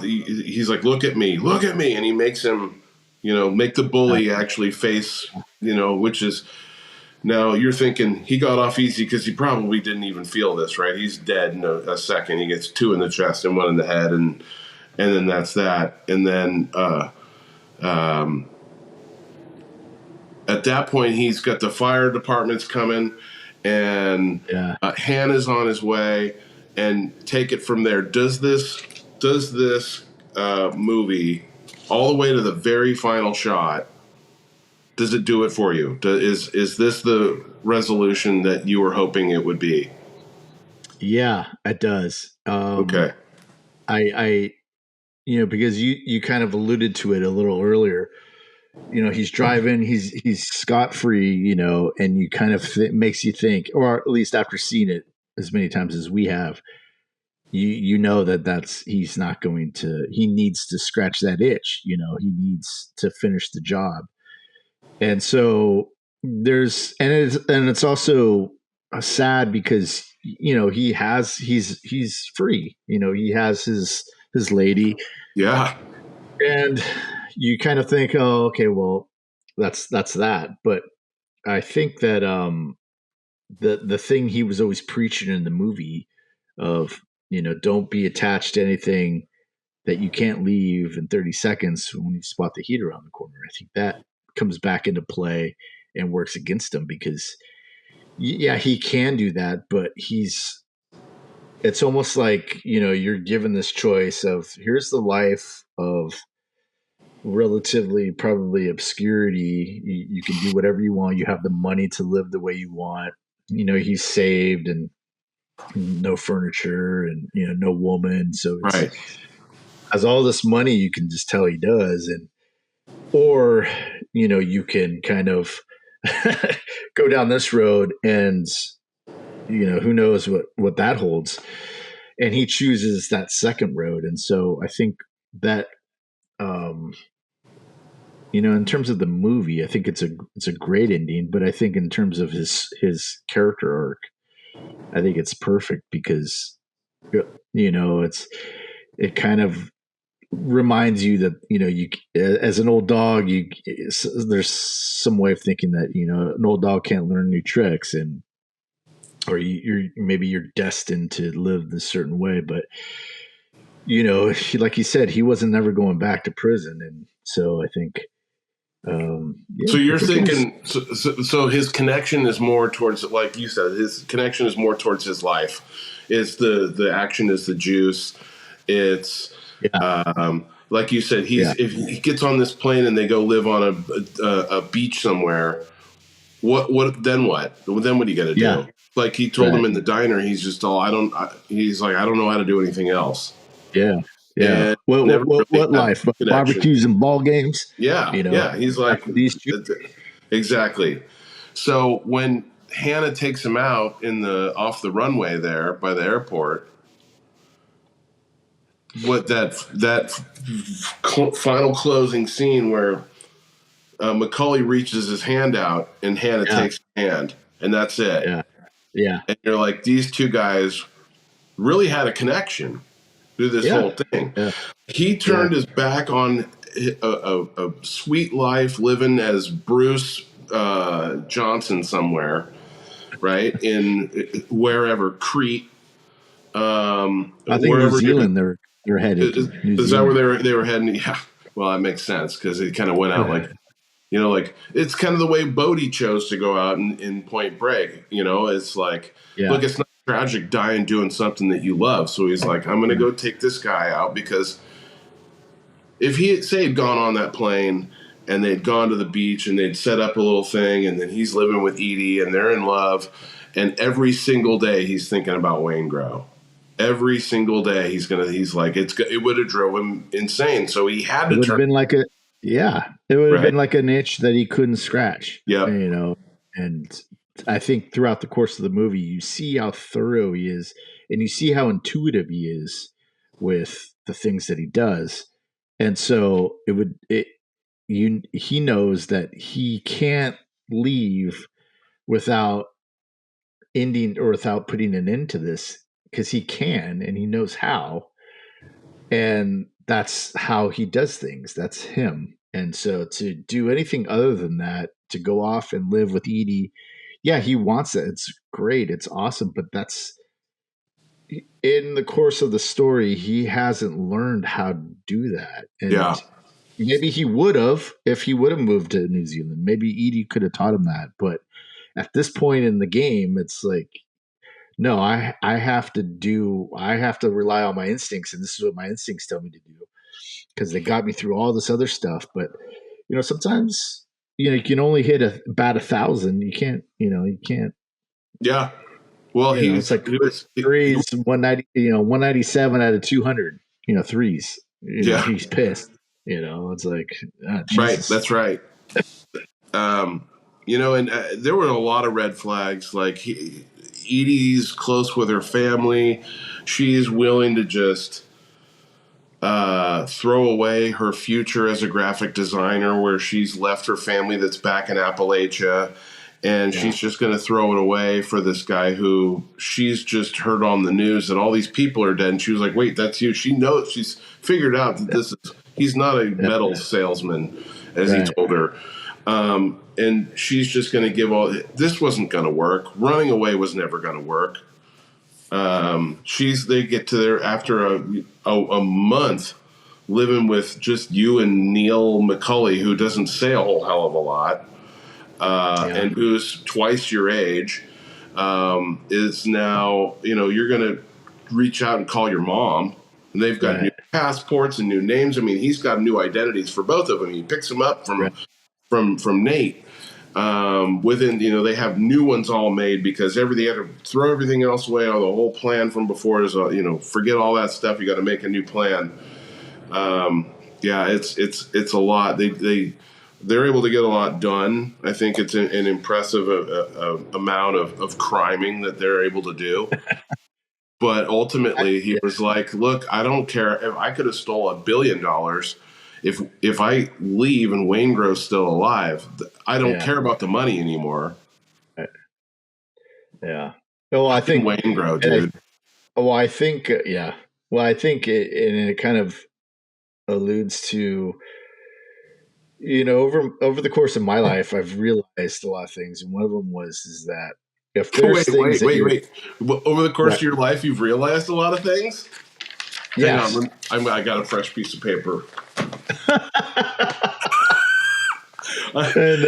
[SPEAKER 2] he's like, look at me, and he makes him, make the
[SPEAKER 1] uh,
[SPEAKER 2] bully actually face, which is, now you're thinking he got off easy because he probably didn't even feel this, right? He's dead in a second. He gets two in the chest and one in the head, and then that's that. And then at that point, he's got the fire departments coming, and
[SPEAKER 1] yeah.
[SPEAKER 2] Hannah's on his way, and take it from there. Does this movie all the way to the very final shot? Does it do it for you? Is this the resolution that you were hoping it would be?
[SPEAKER 1] Yeah, it does.
[SPEAKER 2] Okay.
[SPEAKER 1] I, because you kind of alluded to it a little earlier. He's driving, he's scot free, and you kind of makes you think, or at least after seeing it as many times as we have, you know that's he's not going to. He needs to scratch that itch. He needs to finish the job, and so it's also sad because he's free. He has his lady,
[SPEAKER 2] Yeah.
[SPEAKER 1] and you kind of think, oh, okay, well, that's that. But I think that the thing he was always preaching in the movie of don't be attached to anything that you can't leave in 30 seconds when you spot the heat around the corner. I think that comes back into play and works against him because yeah, he can do that, but it's almost like you're given this choice of here's the life of relatively probably obscurity. You can do whatever you want. You have the money to live the way you want. He's saved and no furniture and no woman. So it's
[SPEAKER 2] Right.
[SPEAKER 1] has all this money. You can just tell he does, and or you can kind of go down this road and who knows what that holds. And he chooses that second road, and so I think that um in terms of the movie, I think it's a great ending. But I think in terms of his character arc, I think it's perfect because it kind of reminds you that you as an old dog there's some way of thinking that an old dog can't learn new tricks, and or maybe you're destined to live this certain way. But like he said, he wasn't never going back to prison, and so I think
[SPEAKER 2] So
[SPEAKER 1] yeah, I
[SPEAKER 2] you're
[SPEAKER 1] think it was.
[SPEAKER 2] thinking, so his connection is more towards, like you said, his connection is more towards his life. It's the action is the juice. It's
[SPEAKER 1] Yeah,
[SPEAKER 2] like you said,
[SPEAKER 1] yeah,
[SPEAKER 2] if he gets on this plane and they go live on a beach somewhere, what then? What are you gonna
[SPEAKER 1] yeah,
[SPEAKER 2] do? Like he told
[SPEAKER 1] right,
[SPEAKER 2] him in the diner, he's just all, he's like, I don't know how to do anything else.
[SPEAKER 1] yeah, Yeah.
[SPEAKER 2] and
[SPEAKER 1] What
[SPEAKER 2] never really had
[SPEAKER 1] life?
[SPEAKER 2] connection.
[SPEAKER 1] Barbecues and ball games.
[SPEAKER 2] Yeah,
[SPEAKER 1] You know,
[SPEAKER 2] yeah. He's like,
[SPEAKER 1] Japanese food.
[SPEAKER 2] exactly. So when Hannah takes him out in the off the runway there by the airport, what final closing scene where Macaulay reaches his hand out and Hannah
[SPEAKER 1] Yeah.
[SPEAKER 2] takes his hand, and that's it.
[SPEAKER 1] Yeah. Yeah.
[SPEAKER 2] And you're like, these two guys really had a connection through this
[SPEAKER 1] Yeah.
[SPEAKER 2] whole thing.
[SPEAKER 1] Yeah.
[SPEAKER 2] He
[SPEAKER 1] Yeah.
[SPEAKER 2] turned his back on a sweet life living as Bruce Johnson somewhere, right? In wherever, Crete,
[SPEAKER 1] I think New
[SPEAKER 2] wherever.
[SPEAKER 1] Zealand they're headed to New
[SPEAKER 2] Is that where
[SPEAKER 1] Zealand.
[SPEAKER 2] they were heading? Yeah. Well, that makes sense because it kind of went out like, like it's kind of the way Bodie chose to go out in Point Break. It's like,
[SPEAKER 1] Yeah.
[SPEAKER 2] look, it's not tragic dying doing something that you love. So he's like, I'm going to
[SPEAKER 1] Yeah.
[SPEAKER 2] go take this guy out because if he had, say, had gone on that plane and they'd gone to the beach and they'd set up a little thing and then he's living with Edie and they're in love and every single day he's thinking about Wayne Grow. Every single day he's like it would have drove him insane. So he had
[SPEAKER 1] It
[SPEAKER 2] to
[SPEAKER 1] would have
[SPEAKER 2] turn
[SPEAKER 1] been like a yeah. It would have
[SPEAKER 2] right.
[SPEAKER 1] been like an itch that he couldn't scratch.
[SPEAKER 2] Yep.
[SPEAKER 1] And I think throughout the course of the movie, you see how thorough he is, and you see how intuitive he is with the things that he does. And so he knows that he can't leave without ending or without putting an end to this because he can and he knows how, and that's how he does things. That's him. And so to do anything other than that, to go off and live with Edie, yeah, he wants it. It's great. It's awesome. But that's in the course of the story, he hasn't learned how to do that.
[SPEAKER 2] Yeah.
[SPEAKER 1] And maybe he would have if he would have moved to New Zealand. Maybe Edie could have taught him that. But at this point in the game, it's like, no, I have to rely on my instincts, and this is what my instincts tell me to do because they got me through all this other stuff. But sometimes you can only hit about 1,000. You can't.
[SPEAKER 2] Yeah. Well,
[SPEAKER 1] It's like
[SPEAKER 2] he
[SPEAKER 1] threes 190. 197 out of 200. Threes.
[SPEAKER 2] yeah,
[SPEAKER 1] He's pissed. It's like
[SPEAKER 2] right.
[SPEAKER 1] Jesus.
[SPEAKER 2] That's right. And there were a lot of red flags. Like Edie's close with her family. She's willing to just throw away her future as a graphic designer, where she's left her family that's back in Appalachia, and
[SPEAKER 1] Yeah.
[SPEAKER 2] she's just going to throw it away for this guy who she's just heard on the news that all these people are dead. And she was like, "Wait, that's you." She knows, she's figured out that he's not a
[SPEAKER 1] Yeah.
[SPEAKER 2] metal salesman, as he
[SPEAKER 1] Right.
[SPEAKER 2] told her. And she's just going to give all. This wasn't going to work. Running away was never going to work. They get to there after a month living with just you and Neil McCulley, who doesn't say a whole hell of a lot,
[SPEAKER 1] Yeah.
[SPEAKER 2] and who's twice your age, is now, you're going to reach out and call your mom. And they've got new
[SPEAKER 1] Right.
[SPEAKER 2] passports and new names. I mean, he's got new identities for both of them. He picks them up
[SPEAKER 1] Right.
[SPEAKER 2] from Nate. Within, they have new ones all made because they had to throw everything else away. Or the whole plan from before is, forget all that stuff. You got to make a new plan. Yeah, it's a lot. They're able to get a lot done. I think it's an impressive amount of criming that they're able to do. But ultimately, he was like, "Look, I don't care if I could have stole $1 billion. If I leave and Wayne Grove's still alive, I don't care about the money anymore."
[SPEAKER 1] Yeah. Well, I
[SPEAKER 2] Fucking
[SPEAKER 1] think,
[SPEAKER 2] Wayne Grove,
[SPEAKER 1] and
[SPEAKER 2] dude.
[SPEAKER 1] I think, yeah. Well, I think it kind of alludes to, over the course of my life, I've realized a lot of things, and one of them is that if there's
[SPEAKER 2] Wait,
[SPEAKER 1] things
[SPEAKER 2] wait,
[SPEAKER 1] that
[SPEAKER 2] wait,
[SPEAKER 1] you're
[SPEAKER 2] wait. Over the course
[SPEAKER 1] right,
[SPEAKER 2] of your life, you've realized a lot of things. Hang
[SPEAKER 1] yes,
[SPEAKER 2] on, I got a fresh piece of paper.
[SPEAKER 1] and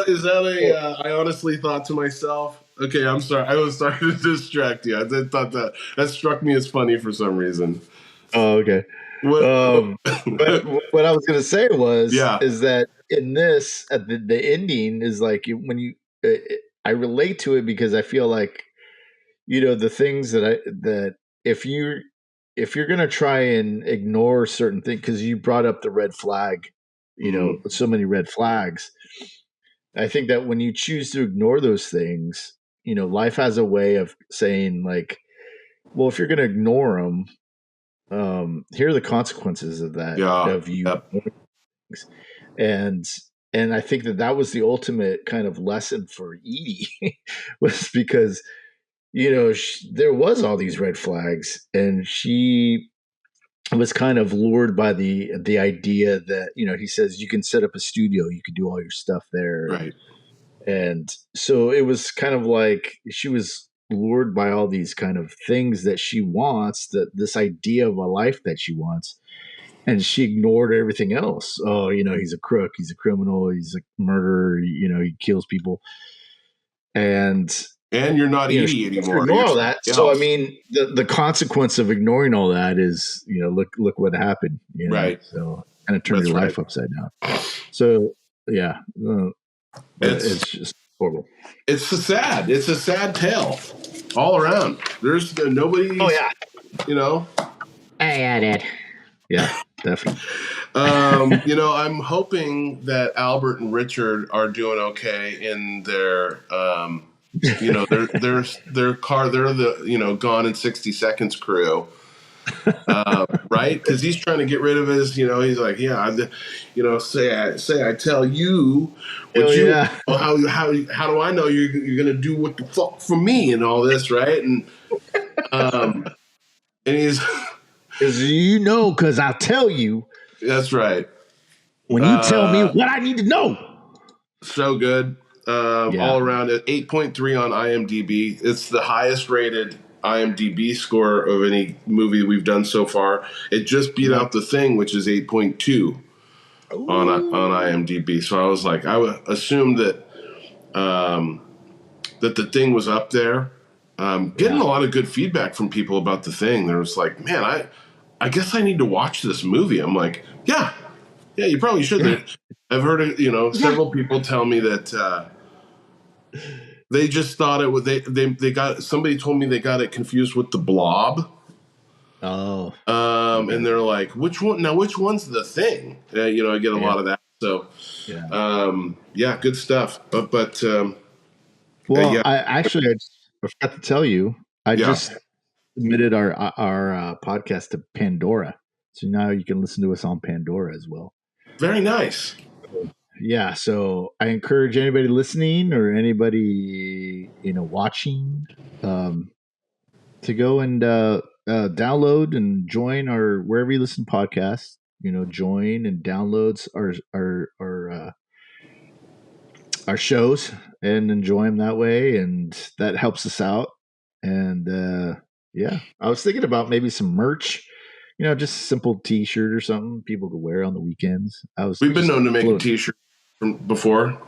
[SPEAKER 2] Is that I honestly thought to myself, okay, I'm sorry. I was starting to distract you. I did thought that struck me as funny for some reason.
[SPEAKER 1] oh, okay.
[SPEAKER 2] What?
[SPEAKER 1] But what I was gonna say
[SPEAKER 2] Yeah.
[SPEAKER 1] is that in this, at the ending is like when I relate to it because I feel like the things that if you if you're going to try and ignore certain things, because you brought up the red flag, so many red flags. I think that when you choose to ignore those things, life has a way of saying, like, well, if you're going to ignore them, here are the consequences of that,
[SPEAKER 2] Yeah.
[SPEAKER 1] of you
[SPEAKER 2] Yep.
[SPEAKER 1] ignoring things. And I think that was the ultimate kind of lesson for Edie, was because there was all these red flags, and she was kind of lured by the idea that, he says you can set up a studio, you could do all your stuff there,
[SPEAKER 2] Right.
[SPEAKER 1] and so it was kind of like she was lured by all these kind of things that she wants, that this idea of a life that she wants, and she ignored everything else. Oh, he's a crook, he's a criminal, he's a murderer, he kills people, and
[SPEAKER 2] And you're not
[SPEAKER 1] she
[SPEAKER 2] Edie
[SPEAKER 1] wants to
[SPEAKER 2] anymore.
[SPEAKER 1] ignore
[SPEAKER 2] You're
[SPEAKER 1] all
[SPEAKER 2] somebody
[SPEAKER 1] that. So I
[SPEAKER 2] else.
[SPEAKER 1] mean, the consequence of ignoring all that is, look what happened.
[SPEAKER 2] Right.
[SPEAKER 1] So kind of turned
[SPEAKER 2] That's
[SPEAKER 1] your
[SPEAKER 2] right.
[SPEAKER 1] life upside down. So yeah,
[SPEAKER 2] It's
[SPEAKER 1] it's just horrible.
[SPEAKER 2] it's a sad. It's a sad tale all around. There's
[SPEAKER 1] Oh
[SPEAKER 2] nobody's.
[SPEAKER 1] yeah,
[SPEAKER 2] You know.
[SPEAKER 1] yeah, Dad. Yeah, definitely.
[SPEAKER 2] I'm hoping that Albert and Richard are doing okay in their, their car. They're the Gone in 60 Seconds crew, right? Because he's trying to get rid of his. He's like, yeah, say I tell you
[SPEAKER 1] Hell
[SPEAKER 2] what you.
[SPEAKER 1] yeah,
[SPEAKER 2] How do I know you're gonna do what the fuck for me and all this, right? Um, and he's
[SPEAKER 1] because I'll tell you
[SPEAKER 2] that's right.
[SPEAKER 1] when you tell me
[SPEAKER 2] Uh,
[SPEAKER 1] what I need to know.
[SPEAKER 2] So good.
[SPEAKER 1] Yeah,
[SPEAKER 2] All around at 8.3 on IMDb. It's the highest rated IMDb score of any movie we've done so far. It just beat
[SPEAKER 1] nice.
[SPEAKER 2] out The Thing, which is 8.2 on
[SPEAKER 1] Ooh.
[SPEAKER 2] IMDb. So I was like, I would assume that The Thing was up there. Getting
[SPEAKER 1] Yeah,
[SPEAKER 2] a lot of good feedback from people about The Thing. There was like, man, I guess I need to watch this movie. I'm like, yeah, you probably
[SPEAKER 1] yeah,
[SPEAKER 2] should. I've heard
[SPEAKER 1] yeah.
[SPEAKER 2] several people tell me that they just thought it was they got somebody told me they got it confused with The Blob.
[SPEAKER 1] Oh,
[SPEAKER 2] And
[SPEAKER 1] okay.
[SPEAKER 2] they're like, which one? Now, which one's The Thing? I get a
[SPEAKER 1] Yeah,
[SPEAKER 2] lot of that. So,
[SPEAKER 1] yeah.
[SPEAKER 2] yeah, good stuff. But
[SPEAKER 1] Well,
[SPEAKER 2] yeah,
[SPEAKER 1] I forgot to tell you, I
[SPEAKER 2] yeah,
[SPEAKER 1] just submitted our podcast to Pandora, so now you can listen to us on Pandora as well.
[SPEAKER 2] very nice.
[SPEAKER 1] Yeah, so I encourage anybody listening or anybody watching, um, to go and download and join our wherever you listen to podcasts. Join and downloads our shows and enjoy them that way, and that helps us out. And yeah, I was thinking about maybe some merch, just a simple T-shirt or something people could wear on the weekends. I was
[SPEAKER 2] We've been
[SPEAKER 1] just
[SPEAKER 2] known to make a
[SPEAKER 1] floating.
[SPEAKER 2] T-shirt from before.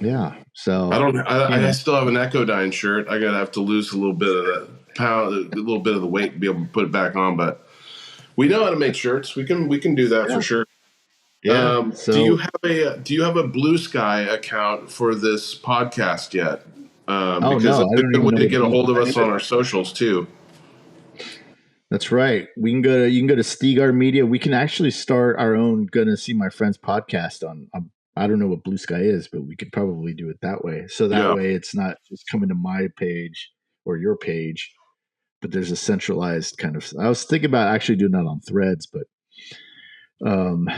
[SPEAKER 1] Yeah,
[SPEAKER 2] I
[SPEAKER 1] so
[SPEAKER 2] don't.
[SPEAKER 1] you
[SPEAKER 2] I
[SPEAKER 1] know,
[SPEAKER 2] still have an Echo Dine shirt. I gotta have to lose a little bit of the pound, a little bit of the weight to be able to put it back on. But we know how to make shirts. We can do that
[SPEAKER 1] yeah,
[SPEAKER 2] for sure.
[SPEAKER 1] yeah.
[SPEAKER 2] Do you
[SPEAKER 1] So
[SPEAKER 2] have a Blue Sky account for this podcast yet?
[SPEAKER 1] oh
[SPEAKER 2] Because
[SPEAKER 1] no,
[SPEAKER 2] that's
[SPEAKER 1] I
[SPEAKER 2] a
[SPEAKER 1] don't
[SPEAKER 2] good
[SPEAKER 1] even
[SPEAKER 2] way
[SPEAKER 1] know
[SPEAKER 2] to
[SPEAKER 1] what
[SPEAKER 2] get
[SPEAKER 1] it
[SPEAKER 2] a
[SPEAKER 1] is.
[SPEAKER 2] hold of
[SPEAKER 1] I
[SPEAKER 2] us
[SPEAKER 1] need
[SPEAKER 2] on
[SPEAKER 1] to.
[SPEAKER 2] our socials too.
[SPEAKER 1] That's right. You can go to Stegar Media. We can actually start our own Gonna See My Friends podcast on. I don't know what Blue Sky is, but we could probably do it that way. So that
[SPEAKER 2] Yeah,
[SPEAKER 1] way, it's not just coming to my page or your page, but there's a centralized kind of. I was thinking about actually doing that on Threads, but um,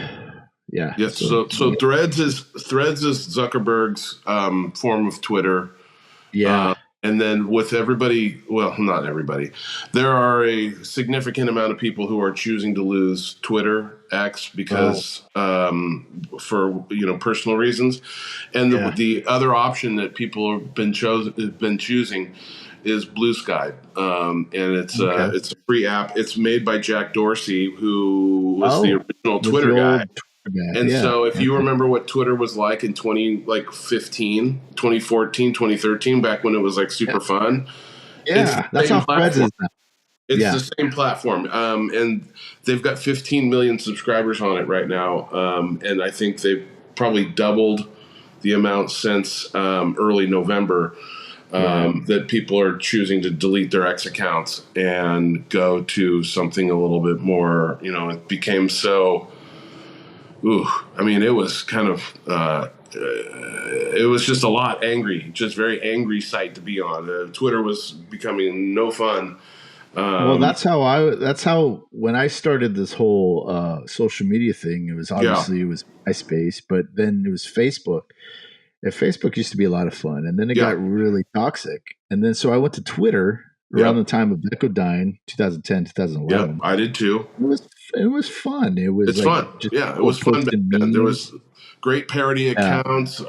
[SPEAKER 1] yeah.
[SPEAKER 2] yeah.
[SPEAKER 1] So
[SPEAKER 2] So Threads is Zuckerberg's form of Twitter.
[SPEAKER 1] yeah.
[SPEAKER 2] And then with everybody, well, not everybody, there are a significant amount of people who are choosing to lose Twitter X
[SPEAKER 1] Oh
[SPEAKER 2] because for personal reasons, and
[SPEAKER 1] yeah.
[SPEAKER 2] the other option that people have been choosing is Blue Sky, and
[SPEAKER 1] Okay.
[SPEAKER 2] it's a free app. It's made by Jack Dorsey, who was the
[SPEAKER 1] Oh,
[SPEAKER 2] original
[SPEAKER 1] with the
[SPEAKER 2] Twitter guy.
[SPEAKER 1] old Twitter guy.
[SPEAKER 2] And
[SPEAKER 1] Yeah.
[SPEAKER 2] so if you
[SPEAKER 1] Okay.
[SPEAKER 2] remember what Twitter was like in 2014, 2013, back when it was like
[SPEAKER 1] Yeah.
[SPEAKER 2] super fun, it's
[SPEAKER 1] Yeah.
[SPEAKER 2] the
[SPEAKER 1] That's
[SPEAKER 2] same
[SPEAKER 1] how Threads
[SPEAKER 2] platform.
[SPEAKER 1] is now.
[SPEAKER 2] It's the
[SPEAKER 1] Yeah.
[SPEAKER 2] same platform. And they've got 15 million subscribers on it right now. And I think they've probably doubled the amount since early November.
[SPEAKER 1] Right.
[SPEAKER 2] that people are choosing to delete their X accounts and go to something a little bit more. It became so. Ooh, I mean, it was kind of. It was just a lot angry, just very angry site to be on. Twitter was becoming no fun.
[SPEAKER 1] Well,
[SPEAKER 2] Um,
[SPEAKER 1] that's how when I started this whole social media thing,
[SPEAKER 2] yeah,
[SPEAKER 1] it was MySpace, but then it was Facebook. And Facebook used to be a lot of fun, and then it
[SPEAKER 2] yeah,
[SPEAKER 1] got really toxic. And then so I went to Twitter around the
[SPEAKER 2] yep,
[SPEAKER 1] time of Echo dying, 2010,
[SPEAKER 2] yep.
[SPEAKER 1] 2011.
[SPEAKER 2] I did too.
[SPEAKER 1] It was fun. It was
[SPEAKER 2] It's
[SPEAKER 1] like
[SPEAKER 2] fun.
[SPEAKER 1] just
[SPEAKER 2] Yeah, it
[SPEAKER 1] people
[SPEAKER 2] was fun back
[SPEAKER 1] posting
[SPEAKER 2] then. There was
[SPEAKER 1] memes.
[SPEAKER 2] great parody
[SPEAKER 1] Yeah.
[SPEAKER 2] accounts,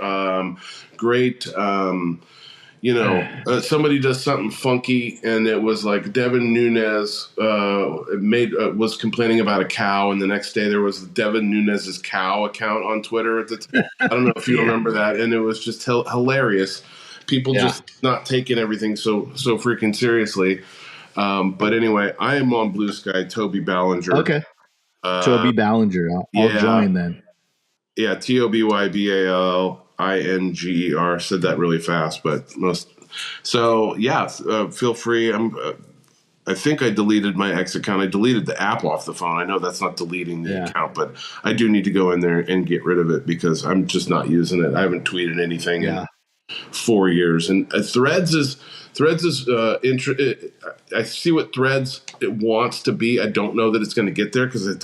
[SPEAKER 2] great. Somebody does something funky, and it was like Devin Nunes made was complaining about a cow, and the next day there was Devin Nunes's cow account on Twitter. I don't know if you
[SPEAKER 1] Yeah.
[SPEAKER 2] remember that, and it was just hilarious. People
[SPEAKER 1] Yeah.
[SPEAKER 2] just not taking everything so freaking seriously. But anyway, I am on Blue Sky. Toby Ballinger.
[SPEAKER 1] Okay.
[SPEAKER 2] Uh,
[SPEAKER 1] Toby Ballinger. I'll
[SPEAKER 2] yeah,
[SPEAKER 1] join then.
[SPEAKER 2] yeah, TOBYBALINGER. Said that really fast, but most. So yeah, feel free. I think I deleted my X account. I deleted the app off the phone. I know that's not deleting the
[SPEAKER 1] Yeah.
[SPEAKER 2] account, but I do need to go in there and get rid of it because I'm just not using it. I haven't tweeted anything in
[SPEAKER 1] Yeah.
[SPEAKER 2] 4 years, and I see what Threads it wants to be. I don't know that it's going to get there because I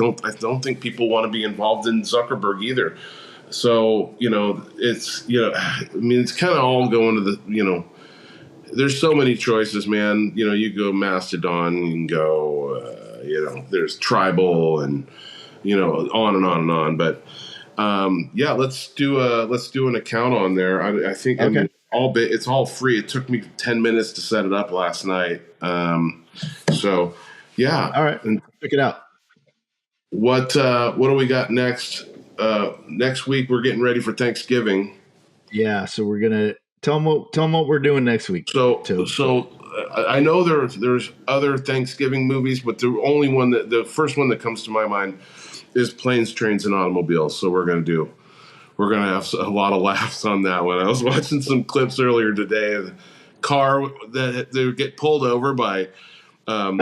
[SPEAKER 2] don't think people want to be involved in Zuckerberg either. So I mean, it's kind of all going to there's so many choices, man. You go Mastodon, you can go, there's Tribal, and on and on and on. But yeah, let's do an account on there. I think I
[SPEAKER 1] Okay.
[SPEAKER 2] mean it's all free. It took me 10 minutes to set it up last night. So yeah,
[SPEAKER 1] All right.
[SPEAKER 2] and
[SPEAKER 1] Check it out.
[SPEAKER 2] what do we got next? Next week we're getting ready for Thanksgiving.
[SPEAKER 1] Yeah. So we're gonna tell them what we're doing next week,
[SPEAKER 2] So,
[SPEAKER 1] Toby.
[SPEAKER 2] so I know there's other Thanksgiving movies, but the first one that comes to my mind is Planes, Trains, and Automobiles. So we're gonna have a lot of laughs on that one. I was watching some clips earlier today of the car that they get pulled over by. Um,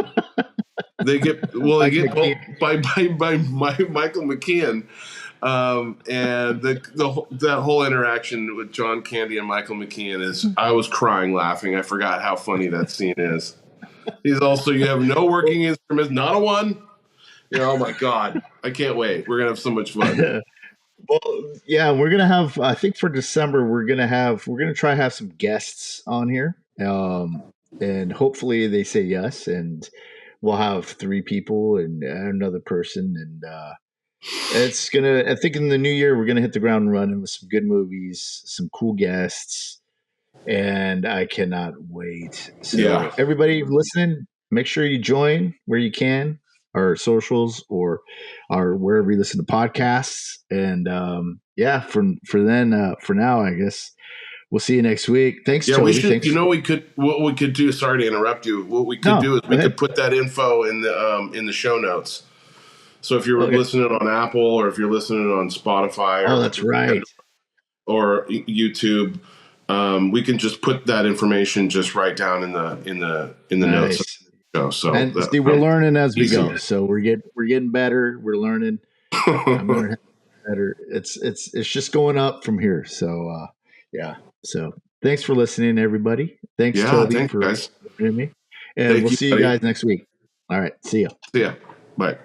[SPEAKER 2] they
[SPEAKER 1] Mike
[SPEAKER 2] get
[SPEAKER 1] McKean.
[SPEAKER 2] pulled by Michael McKean. And that whole interaction with John Candy and Michael McKean is I was crying laughing. I forgot how funny that scene is. He's also you have no working instruments, not a one. Oh my god, I can't wait. We're gonna have so much fun.
[SPEAKER 1] Well, yeah, we're gonna have. I think for December we're gonna try to have some guests on here, and hopefully they say yes, and we'll have three people and another person, and it's gonna. I think in the new year we're gonna hit the ground running with some good movies, some cool guests, and I cannot wait.
[SPEAKER 2] Yeah,
[SPEAKER 1] So everybody listening, make sure you join where you can, our socials or our wherever you listen to podcasts. And yeah, for now, I guess we'll see you next week. Thanks,
[SPEAKER 2] yeah. We
[SPEAKER 1] Toby.
[SPEAKER 2] should.
[SPEAKER 1] Thanks.
[SPEAKER 2] We could. What we could do. Sorry to interrupt you. What we could
[SPEAKER 1] No,
[SPEAKER 2] do is
[SPEAKER 1] go
[SPEAKER 2] we could
[SPEAKER 1] ahead.
[SPEAKER 2] put that info in the show notes. So if you're
[SPEAKER 1] Okay.
[SPEAKER 2] listening on Apple or if you're listening on Spotify
[SPEAKER 1] Oh, that's right.
[SPEAKER 2] or YouTube, we can just put that information just right down in the notes of
[SPEAKER 1] Nice.
[SPEAKER 2] the show. So
[SPEAKER 1] And see, we're
[SPEAKER 2] that's
[SPEAKER 1] learning as we
[SPEAKER 2] easy.
[SPEAKER 1] go. So we're getting better. We're learning. I'm learning better. It's just going up from here. So yeah. So thanks for listening, everybody. Thanks,
[SPEAKER 2] Yeah,
[SPEAKER 1] Toby,
[SPEAKER 2] thanks,
[SPEAKER 1] for
[SPEAKER 2] guys.
[SPEAKER 1] joining me. And
[SPEAKER 2] Thank
[SPEAKER 1] we'll
[SPEAKER 2] you,
[SPEAKER 1] see you
[SPEAKER 2] buddy.
[SPEAKER 1] guys next week. All right. See ya.
[SPEAKER 2] See ya. Bye.